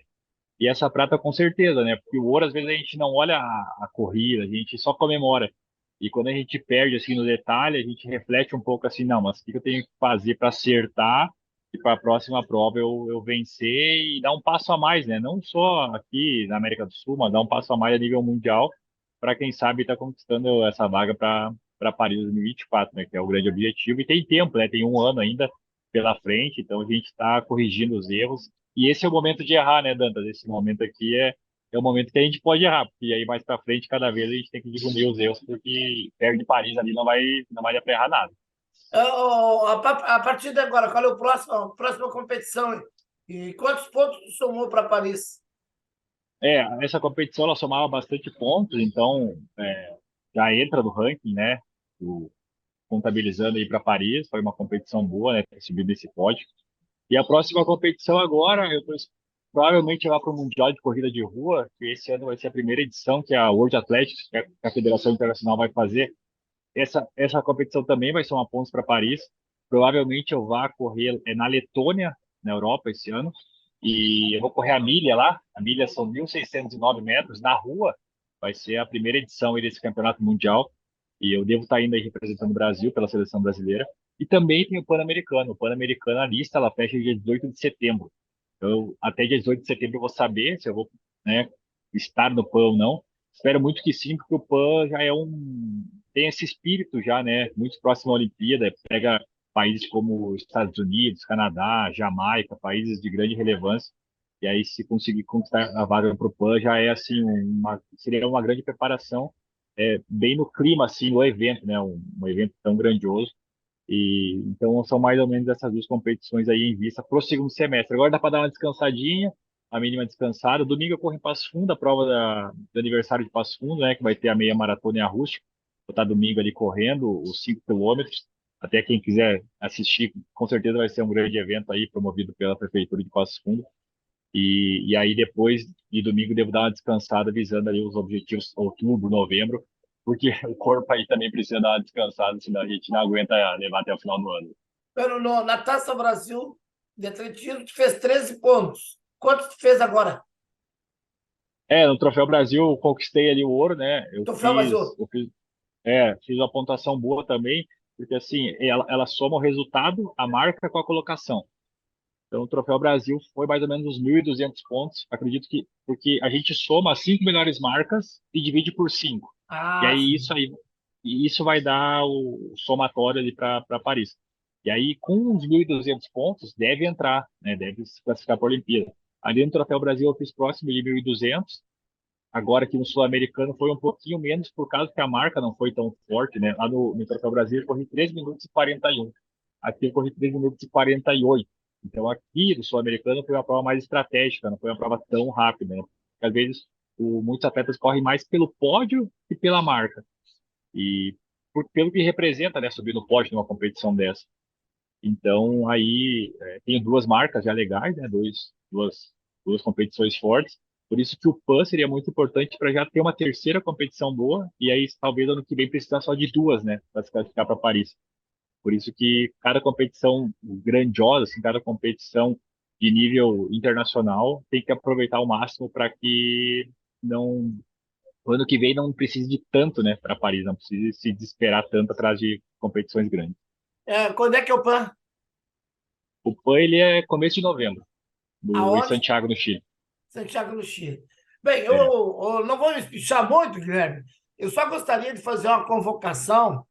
E essa prata com certeza, né? Porque o ouro, às vezes, a gente não olha a corrida, a gente só comemora. E quando a gente perde, assim, no detalhe, a gente reflete um pouco assim, não, mas o que eu tenho que fazer para acertar e para a próxima prova eu vencer e dar um passo a mais, né? Não só aqui na América do Sul, mas dar um passo a mais a nível mundial, para quem sabe estar conquistando essa vaga para Paris 2024, né? Que é o grande objetivo. E tem tempo, né? Tem um ano ainda pela frente, então a gente está corrigindo os erros. E esse é o momento de errar, né, Dantas? Esse momento aqui é o momento que a gente pode errar, porque aí mais para frente, cada vez a gente tem que diminuir os erros, porque perto de Paris ali não vai dar para errar nada. A partir de agora, qual é a próxima competição? E quantos pontos tu somou para Paris? Essa competição ela somava bastante pontos, então já entra no ranking, né? Contabilizando aí para Paris, foi uma competição boa, né? Ter subido esse pódio. E a próxima competição agora, provavelmente lá para o Mundial de Corrida de Rua, que esse ano vai ser a primeira edição, que é a World Athletics, que a Federação Internacional vai fazer. Essa competição também vai somar pontos para Paris. Provavelmente eu vá correr na Letônia, na Europa, esse ano. E eu vou correr a milha lá. A milha são 1.609 metros na rua. Vai ser a primeira edição aí desse campeonato mundial. E eu devo estar indo aí representando o Brasil pela seleção brasileira. E também tem o Pan-Americano. O Pan-Americano, a lista, ela fecha dia 18 de setembro. Então, até dia 18 de setembro eu vou saber se eu vou, né, estar no Pan ou não. Espero muito que sim, porque o Pan já tem esse espírito já, né, muito próximo à Olimpíada. Pega países como Estados Unidos, Canadá, Jamaica, países de grande relevância. E aí, se conseguir conquistar a vaga para o Pan, já é assim, seria uma grande preparação, bem no clima, assim, do evento, né, um evento tão grandioso. E então são mais ou menos essas duas competições aí em vista para o segundo semestre. Agora dá para dar uma descansadinha, a mínima descansada. Domingo eu corro em Passo Fundo, a prova do aniversário de Passo Fundo, né, que vai ter a meia maratona e a rústica. Vou estar domingo ali correndo os 5 quilômetros. Até quem quiser assistir, com certeza vai ser um grande evento aí promovido pela Prefeitura de Passo Fundo. E aí depois de domingo devo dar uma descansada visando ali os objetivos outubro, novembro, porque o corpo aí também precisa dar uma descansada, senão a gente não aguenta levar até o final do ano. Na Taça Brasil de atletismo, tu fez 13 pontos. Quantos tu fez agora? No Troféu Brasil eu conquistei ali o ouro, né? Fiz uma pontuação boa também, porque assim, ela soma o resultado, a marca com a colocação. Então, o Troféu Brasil foi mais ou menos uns 1.200 pontos. Acredito que porque a gente soma as 5 melhores marcas e divide por 5. E aí isso vai dar o somatório ali para Paris. E aí, com uns 1.200 pontos, deve entrar, né? Deve se classificar para a Olimpíada. Ali no Troféu Brasil eu fiz próximo de 1.200. Agora aqui no Sul-Americano foi um pouquinho menos, por causa que a marca não foi tão forte, né? Lá no Troféu Brasil eu corri 3 minutos e 41. Aqui eu corri 3 minutos e 48. Então, aqui no Sul-Americano foi uma prova mais estratégica, não foi uma prova tão rápida, né? Porque, às vezes, muitos atletas correm mais pelo pódio que pela marca. E pelo que representa, né, subir no pódio numa competição dessa. Então, aí, tem duas marcas já legais, né? Duas competições fortes. Por isso que o PAN seria muito importante para já ter uma terceira competição boa. E aí, talvez, ano que vem, precisar só de duas, né? Para se classificar para Paris. Por isso que cada competição grandiosa, assim, cada competição de nível internacional, tem que aproveitar ao máximo para que o ano que vem não precise de tanto, né, para Paris, não precise se desesperar tanto atrás de competições grandes. Quando é que é o PAN? O PAN ele é começo de novembro, em Santiago, no Chile. Santiago, no Chile. Bem, eu não vou me espichar muito, Guilherme. Eu só gostaria de fazer uma convocação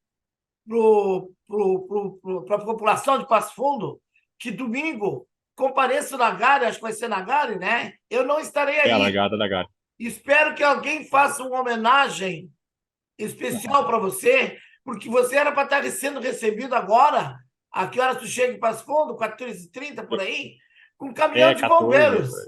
para a população de Passo Fundo, que domingo compareço na Gare, acho que vai ser na Gare, né? Eu não estarei aí. É a largada da Gare. Espero que alguém faça uma homenagem especial para você, porque você era para estar sendo recebido agora. A que horas tu chega em Passo Fundo? 14h30, por aí? Com um caminhão de 14, bombeiros. foi.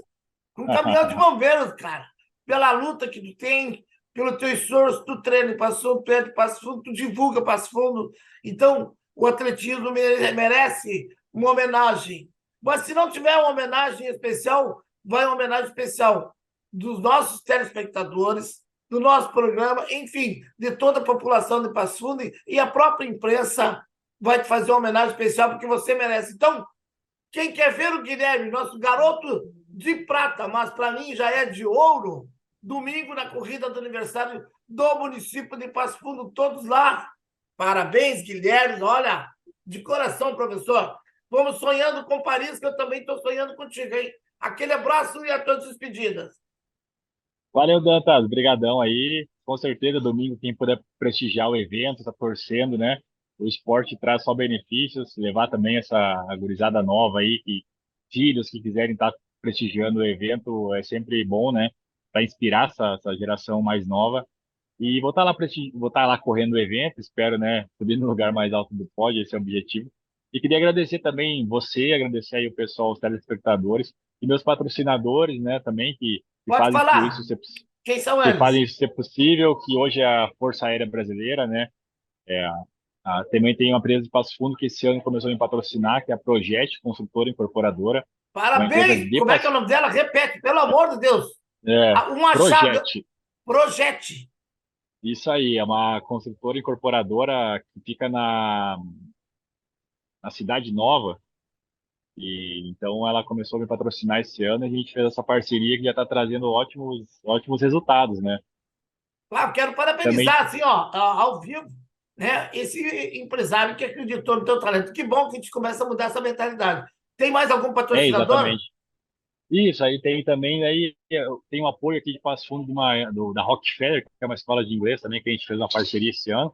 Com um caminhão de bombeiros, cara. Pela luta que tu tem, pelo teu esforço, tu treina em Passo Fundo, tu é de Passo Fundo, tu divulga Passo Fundo. Então, o atletismo merece uma homenagem. Mas se não tiver uma homenagem especial, vai uma homenagem especial dos nossos telespectadores, do nosso programa, enfim, de toda a população de Passo Fundo, e a própria imprensa vai te fazer uma homenagem especial, porque você merece. Então, quem quer ver o Guilherme, nosso garoto de prata, mas para mim já é de ouro, domingo na corrida do aniversário do município de Passo Fundo, todos lá. Parabéns, Guilherme, olha, de coração, professor. Vamos sonhando com Paris, que eu também estou sonhando contigo, hein? Aquele abraço e a todas as despedidas. Valeu, Dantas. Brigadão aí. Com certeza, domingo, quem puder prestigiar o evento, tá torcendo, né? O esporte traz só benefícios. Levar também essa gurizada nova aí, filhos que quiserem estar prestigiando o evento, é sempre bom, né? Para inspirar essa geração mais nova. E vou estar lá correndo o evento, espero, né? Subir no lugar mais alto do pódio, esse é o objetivo. E queria agradecer também você, agradecer aí o pessoal, os telespectadores e meus patrocinadores, né, também, que Pode fazem falar. isso ser, Quem são que eles? fazem isso ser possível, que hoje é a Força Aérea Brasileira, né? Também tem uma empresa de Passo Fundo que esse ano começou a me patrocinar, que é a Projet, construtora incorporadora. Parabéns! Como é que é o nome dela? Repete, pelo amor de Deus. Um achado. Projet. Isso aí, é uma construtora incorporadora que fica na Cidade Nova. E então ela começou a me patrocinar esse ano e a gente fez essa parceria que já está trazendo ótimos resultados, né? Claro, quero parabenizar, assim, ó, ao vivo, né? Esse empresário que acreditou no teu talento. Que bom que a gente começa a mudar essa mentalidade. Tem mais algum patrocinador? Exatamente. Isso, aí tem também, aí tem um apoio aqui de Passo Fundo da Rockefeller, que é uma escola de inglês também, que a gente fez uma parceria esse ano.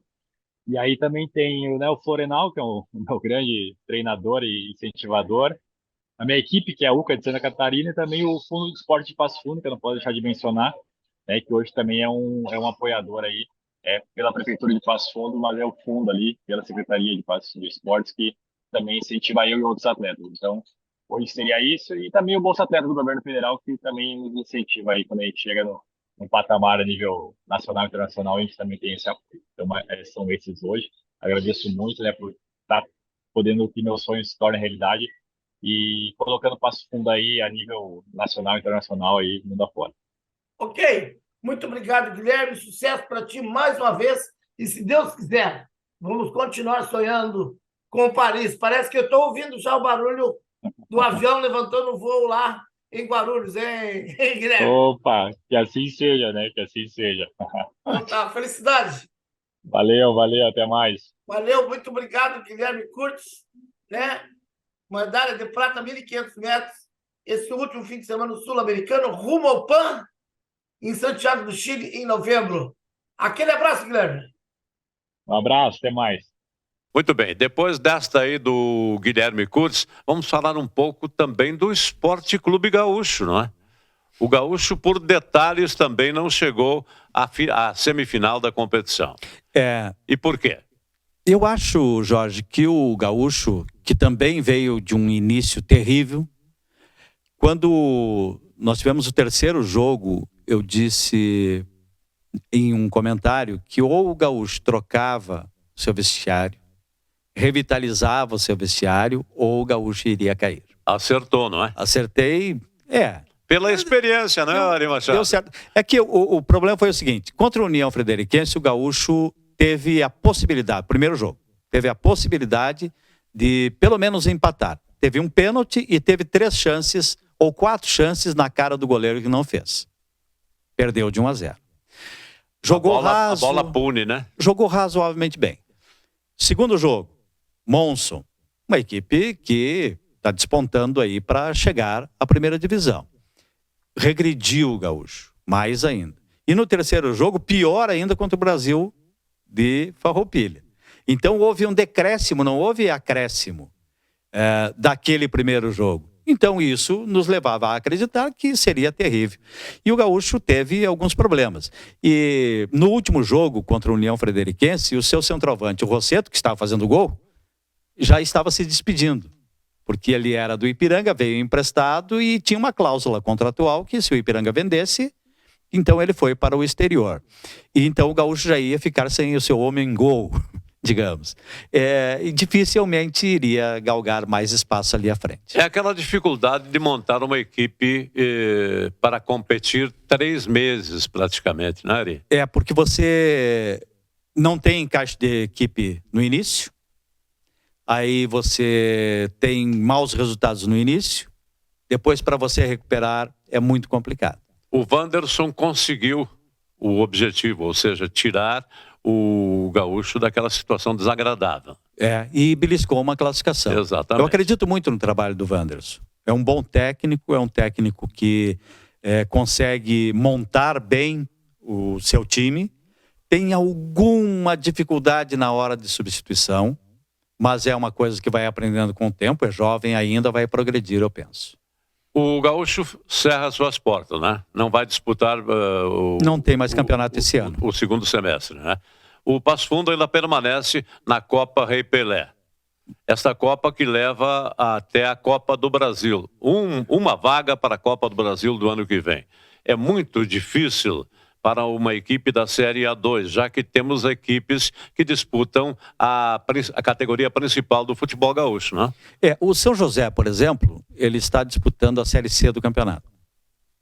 E aí também tem, né, o Florenal, que é o meu grande treinador e incentivador. A minha equipe, que é a UCA de Santa Catarina, e também o Fundo de Esporte de Passo Fundo, que eu não posso deixar de mencionar, né, que hoje também é um apoiador aí, pela Prefeitura de Passo Fundo, mas é o fundo ali, pela Secretaria de Passo Fundo de Esportes, que também incentiva eu e outros atletas. Então, hoje seria isso, e também o Bolsa Atleta do Governo Federal, que também nos incentiva aí quando a gente chega no patamar a nível nacional e internacional, a gente também tem esse apoio. Então, são esses hoje. Agradeço muito, né, por estar podendo que meus sonhos se tornem realidade e colocando Passo Fundo aí a nível nacional e internacional aí, mundo afora. Ok. Muito obrigado, Guilherme. Sucesso para ti mais uma vez. E se Deus quiser, vamos continuar sonhando com Paris. Parece que eu estou ouvindo já o barulho do avião levantando o voo lá em Guarulhos, hein, Guilherme? Opa, que assim seja, né? Que assim seja. Então tá, felicidade. Valeu, até mais. Valeu, muito obrigado, Guilherme Curtis, né? Medalha de prata, 1.500 metros. Esse último fim de semana sul-americano, rumo ao PAN, em Santiago do Chile, em novembro. Aquele abraço, Guilherme. Um abraço, até mais. Muito bem, depois desta aí do Guilherme Curtis, vamos falar um pouco também do Esporte Clube Gaúcho, não é? O Gaúcho, por detalhes, também não chegou à semifinal da competição. E por quê? Eu acho, Jorge, que o Gaúcho, que também veio de um início terrível, quando nós tivemos o terceiro jogo, eu disse em um comentário que ou o Gaúcho trocava o seu vestiário, revitalizava o seu vestiário, ou o Gaúcho iria cair. Acertou, não é? Acertei, Pela experiência, né, Ari Machado? Deu certo. É que o problema foi o seguinte, contra a União Frederiquense, o Gaúcho teve a possibilidade, primeiro jogo, teve a possibilidade de pelo menos empatar. Teve um pênalti e teve 3 chances, ou 4 chances na cara do goleiro que não fez. Perdeu de 1-0. Jogou raso. A bola pune, né? Jogou razoavelmente bem. Segundo jogo, Monson, uma equipe que está despontando aí para chegar à primeira divisão. Regrediu o Gaúcho, mais ainda. E no terceiro jogo, pior ainda contra o Brasil de Farroupilha. Então houve um decréscimo, não houve acréscimo. daquele primeiro jogo. Então isso nos levava a acreditar que seria terrível. E o Gaúcho teve alguns problemas. E no último jogo contra a União Frederiquense, o seu centroavante, o Rosseto, que estava fazendo gol, já estava se despedindo. Porque ele era do Ipiranga, veio emprestado e tinha uma cláusula contratual que se o Ipiranga vendesse, então ele foi para o exterior. E então o Gaúcho já ia ficar sem o seu homem-gol, digamos. E dificilmente iria galgar mais espaço ali à frente. É aquela dificuldade de montar uma equipe para competir 3 meses praticamente, né, Ari? É, porque você não tem encaixe de equipe no início, aí você tem maus resultados no início, depois para você recuperar é muito complicado. O Wanderson conseguiu o objetivo, ou seja, tirar o Gaúcho daquela situação desagradável. E beliscou uma classificação. Exatamente. Eu acredito muito no trabalho do Wanderson. É um bom técnico, é um técnico que consegue montar bem o seu time, tem alguma dificuldade na hora de substituição, mas é uma coisa que vai aprendendo com o tempo, é jovem ainda, vai progredir, eu penso. O Gaúcho cerra suas portas, né? Não vai disputar não tem mais campeonato esse ano. O segundo semestre, né? O Passo Fundo ainda permanece na Copa Rei Pelé. Esta Copa que leva até a Copa do Brasil. Uma vaga para a Copa do Brasil do ano que vem. É muito difícil para uma equipe da Série A2, já que temos equipes que disputam a categoria principal do futebol gaúcho, né? O São José, por exemplo, ele está disputando a Série C do campeonato.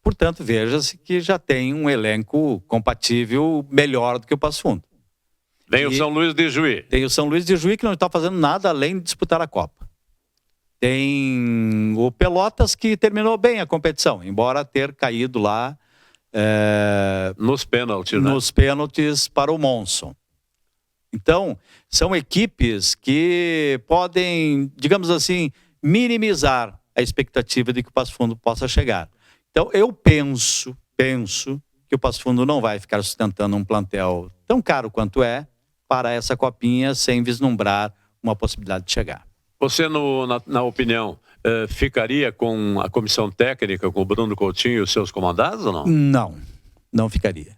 Portanto, veja-se que já tem um elenco compatível melhor do que o Passo Fundo. Tem o São Luís de Juí. Tem o São Luís de Juí que não está fazendo nada além de disputar a Copa. Tem o Pelotas que terminou bem a competição, embora ter caído lá nos pênaltis, né? Nos pênaltis para o Monson. Então, são equipes que podem, digamos assim, minimizar a expectativa de que o Passo Fundo possa chegar. Então, eu penso que o Passo Fundo não vai ficar sustentando um plantel tão caro quanto para essa copinha sem vislumbrar uma possibilidade de chegar. Você, na opinião, ficaria com a comissão técnica, com o Bruno Coutinho e os seus comandados ou não? Não ficaria.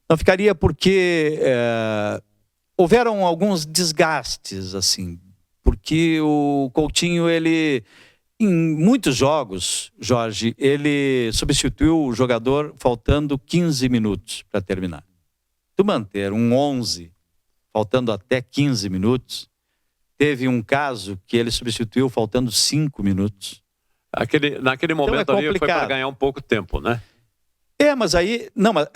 Não ficaria porque houveram alguns desgastes, assim, porque o Coutinho, ele, em muitos jogos, Jorge, ele substituiu o jogador faltando 15 minutos para terminar. Tu manter um 11 faltando até 15 minutos, teve um caso que ele substituiu faltando 5 minutos. Naquele momento então ali foi para ganhar um pouco de tempo, né? Mas aí... Não, mas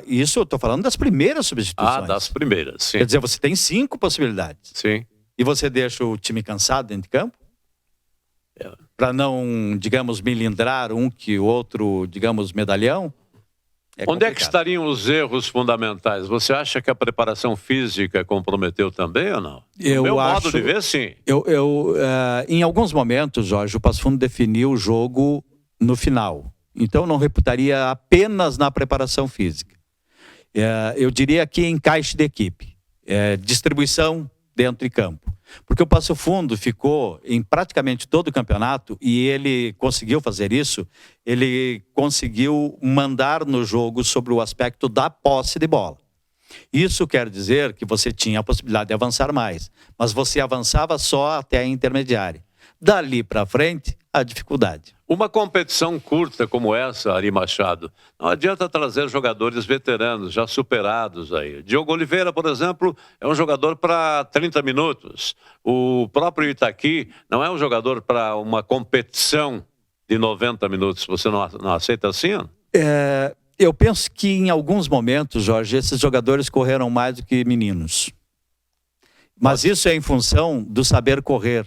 isso eu estou falando das primeiras substituições. Das primeiras, sim. Quer dizer, você tem 5 possibilidades. Sim. E você deixa o time cansado dentro de campo? Para não, digamos, milindrar um que o outro, digamos, medalhão? Onde é que estariam os erros fundamentais? Você acha que a preparação física comprometeu também ou não? No meu modo de ver, sim. Em alguns momentos, Jorge, o Passo Fundo definiu o jogo no final. Então, não reputaria apenas na preparação física. Eu diria que encaixe de equipe, distribuição dentro de campo. Porque o Passo Fundo ficou em praticamente todo o campeonato e ele conseguiu fazer isso, ele conseguiu mandar no jogo sobre o aspecto da posse de bola. Isso quer dizer que você tinha a possibilidade de avançar mais, mas você avançava só até a intermediária. Dali para frente, a dificuldade. Uma competição curta como essa, Ari Machado, não adianta trazer jogadores veteranos, já superados aí. Diogo Oliveira, por exemplo, é um jogador para 30 minutos. O próprio Itaqui não é um jogador para uma competição de 90 minutos. Você não aceita assim? Eu penso que em alguns momentos, Jorge, esses jogadores correram mais do que meninos. Mas isso é em função do saber correr.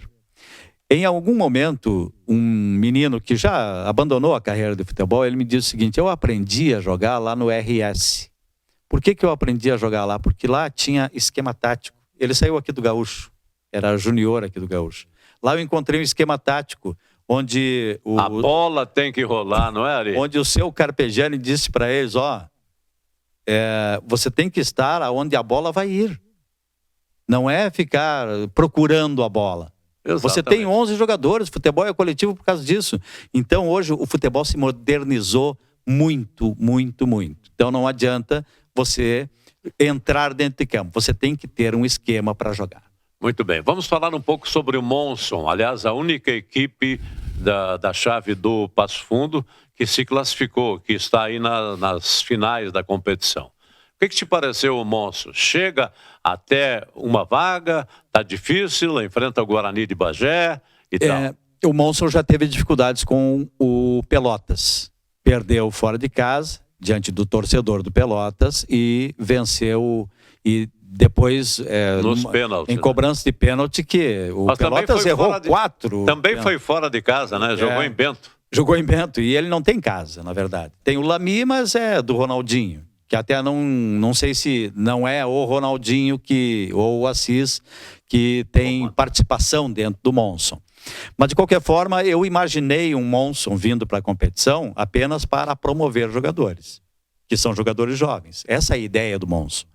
Em algum momento, um menino que já abandonou a carreira de futebol, ele me disse o seguinte: eu aprendi a jogar lá no RS. Por que eu aprendi a jogar lá? Porque lá tinha esquema tático. Ele saiu aqui do Gaúcho, era junior aqui do Gaúcho. Lá eu encontrei um esquema tático, onde... A bola tem que rolar, não é, Ari? Onde o seu Carpegiani disse para eles, você tem que estar aonde a bola vai ir. Não é ficar procurando a bola. Exatamente. Você tem 11 jogadores, futebol é coletivo por causa disso. Então hoje o futebol se modernizou muito, muito, muito. Então não adianta você entrar dentro de campo, você tem que ter um esquema para jogar. Muito bem, vamos falar um pouco sobre o Monson, aliás, a única equipe da chave do Passo Fundo que se classificou, que está aí nas finais da competição. O que te pareceu o Monson? Chega até uma vaga, tá difícil, enfrenta o Guarani de Bagé e tal. O Monson já teve dificuldades com o Pelotas. Perdeu fora de casa, diante do torcedor do Pelotas, e venceu, e depois nos pênaltis, em cobrança de pênalti, que o Pelotas errou 4. Também foi fora de casa, né? Jogou em Bento. Jogou em Bento, e ele não tem casa, na verdade. Tem o Lamy, mas é do Ronaldinho, que até não sei se não é o Ronaldinho ou o Assis que tem participação dentro do Monson. Mas, de qualquer forma, eu imaginei um Monson vindo para a competição apenas para promover jogadores, que são jogadores jovens. Essa é a ideia do Monson.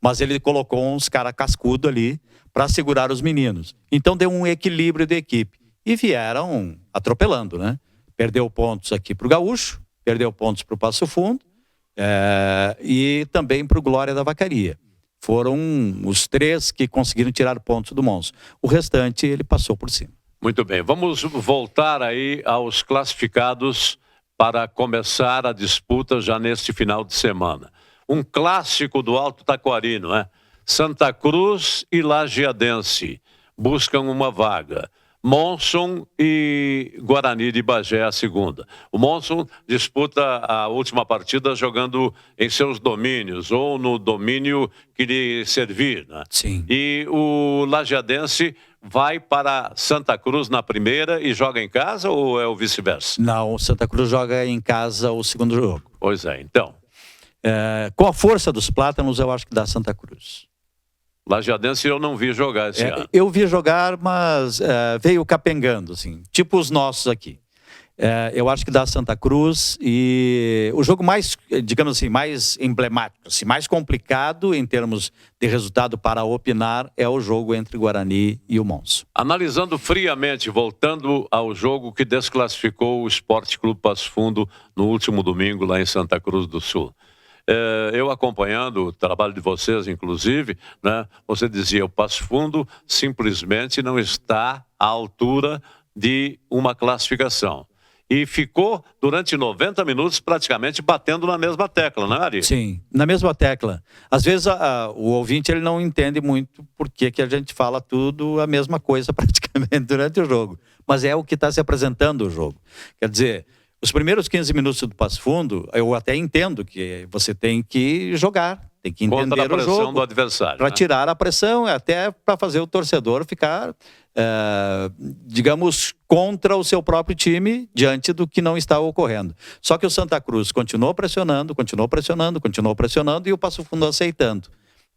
Mas ele colocou uns caras cascudo ali para segurar os meninos. Então, deu um equilíbrio de equipe. E vieram atropelando, né? Perdeu pontos aqui para o Gaúcho, perdeu pontos para o Passo Fundo, e também para o Glória da Vacaria. Foram os 3 que conseguiram tirar pontos do Monson. O restante, ele passou por cima. Muito bem, vamos voltar aí aos classificados para começar a disputa já neste final de semana. Um clássico do Alto Taquarino, né? Santa Cruz e Lajeadense buscam uma vaga. Monson e Guarani de Bagé a segunda. O Monson disputa a última partida jogando em seus domínios ou no domínio que lhe servir, né? Sim. E o Lajeadense vai para Santa Cruz na primeira e joga em casa, ou é o vice-versa? Não, o Santa Cruz joga em casa o segundo jogo. Pois é, então. Com a força dos Plátanos, eu acho que dá Santa Cruz. Lajeadense eu não vi jogar esse ano. Eu vi jogar, mas veio capengando, assim, tipo os nossos aqui. Eu acho que dá Santa Cruz, e o jogo mais, digamos assim, mais emblemático, assim, mais complicado em termos de resultado para opinar é o jogo entre Guarani e o Monson. Analisando friamente, voltando ao jogo que desclassificou o Esporte Clube Passo Fundo no último domingo lá em Santa Cruz do Sul. Eu acompanhando o trabalho de vocês, inclusive, né, você dizia, o Passo Fundo simplesmente não está à altura de uma classificação. E ficou durante 90 minutos praticamente batendo na mesma tecla, não é, Ari? Sim, na mesma tecla. Às vezes o ouvinte ele não entende muito por que a gente fala tudo a mesma coisa praticamente durante o jogo. Mas é o que está se apresentando o jogo. Quer dizer, os primeiros 15 minutos do Passo Fundo, eu até entendo que você tem que jogar, tem que entender contra a pressão o jogo do adversário, para né? Tirar a pressão, até para fazer o torcedor ficar, digamos, contra o seu próprio time diante do que não está ocorrendo. Só que o Santa Cruz continuou pressionando e o Passo Fundo aceitando.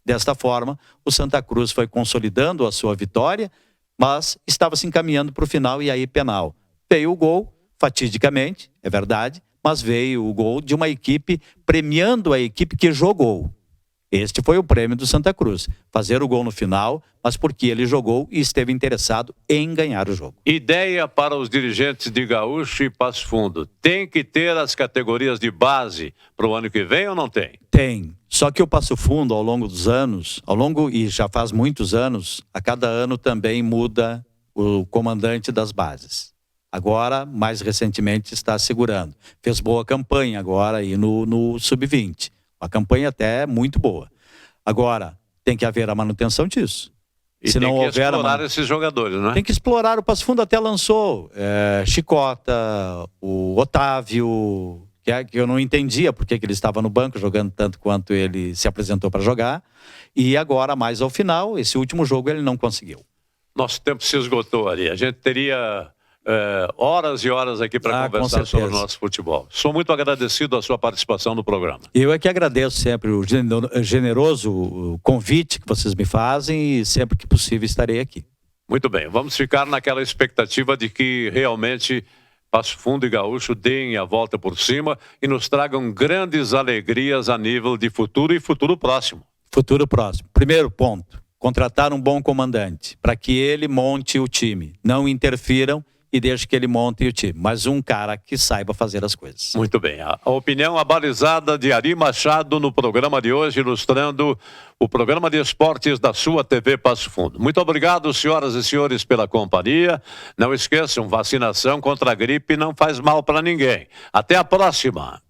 Desta forma, o Santa Cruz foi consolidando a sua vitória, mas estava se encaminhando para o final e aí penal. Veio o gol, fatidicamente, é verdade, mas veio o gol de uma equipe premiando a equipe que jogou. Este foi o prêmio do Santa Cruz, fazer o gol no final, mas porque ele jogou e esteve interessado em ganhar o jogo. Ideia para os dirigentes de Gaúcho e Passo Fundo, tem que ter as categorias de base para o ano que vem ou não tem? Tem, só que o Passo Fundo ao longo dos anos, e já faz muitos anos, a cada ano também muda o comandante das bases. Agora, mais recentemente, está segurando. Fez boa campanha agora aí no Sub-20. Uma campanha até muito boa. Agora, tem que haver a manutenção disso. E se tem não que houver explorar esses jogadores, não é? Tem que explorar. O Passo Fundo até lançou Chicota, o Otávio, que eu não entendia porque ele estava no banco jogando tanto quanto ele se apresentou para jogar. E agora, mais ao final, esse último jogo ele não conseguiu. Nosso tempo se esgotou ali. A gente teria horas e horas aqui para conversar sobre o nosso futebol. Sou muito agradecido à sua participação no programa. Eu é que agradeço sempre o generoso convite que vocês me fazem e sempre que possível estarei aqui. Muito bem, vamos ficar naquela expectativa de que realmente Passo Fundo e Gaúcho deem a volta por cima e nos tragam grandes alegrias a nível de futuro e futuro próximo. Futuro próximo. Primeiro ponto, contratar um bom comandante para que ele monte o time. Não interfiram e deixe que ele monte o time. Mas um cara que saiba fazer as coisas. Muito bem. A opinião abalizada de Ari Machado no programa de hoje, ilustrando o programa de esportes da sua TV Passo Fundo. Muito obrigado, senhoras e senhores, pela companhia. Não esqueçam, vacinação contra a gripe não faz mal para ninguém. Até a próxima.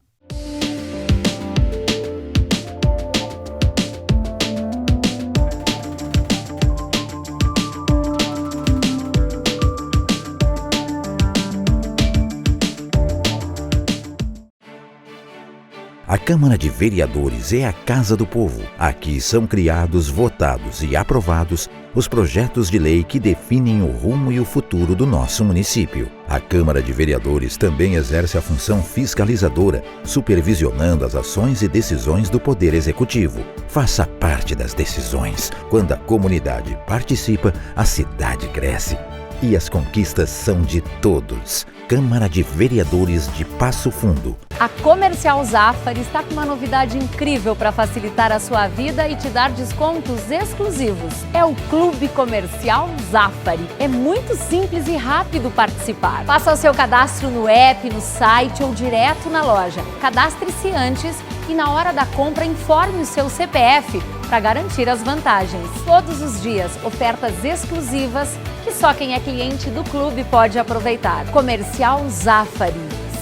A Câmara de Vereadores é a Casa do Povo. Aqui são criados, votados e aprovados os projetos de lei que definem o rumo e o futuro do nosso município. A Câmara de Vereadores também exerce a função fiscalizadora, supervisionando as ações e decisões do Poder Executivo. Faça parte das decisões. Quando a comunidade participa, a cidade cresce. E as conquistas são de todos. Câmara de Vereadores de Passo Fundo. A Comercial Zafari está com uma novidade incrível para facilitar a sua vida e te dar descontos exclusivos. É o Clube Comercial Zafari. É muito simples e rápido participar. Faça o seu cadastro no app, no site ou direto na loja. Cadastre-se antes e na hora da compra informe o seu CPF para garantir as vantagens. Todos os dias, ofertas exclusivas que só quem é cliente do clube pode aproveitar. Comercial Zafari,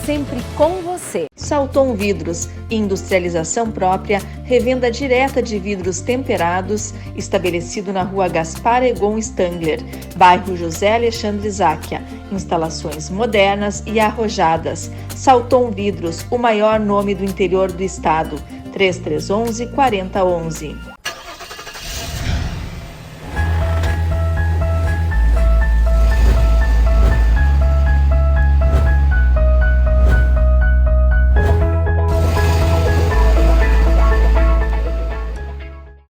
sempre com você. Salton Vidros, industrialização própria, revenda direta de vidros temperados, estabelecido na rua Gaspar Egon Stangler, bairro José Alexandre Záquia. Instalações modernas e arrojadas. Salton Vidros, o maior nome do interior do estado. 3311-4011.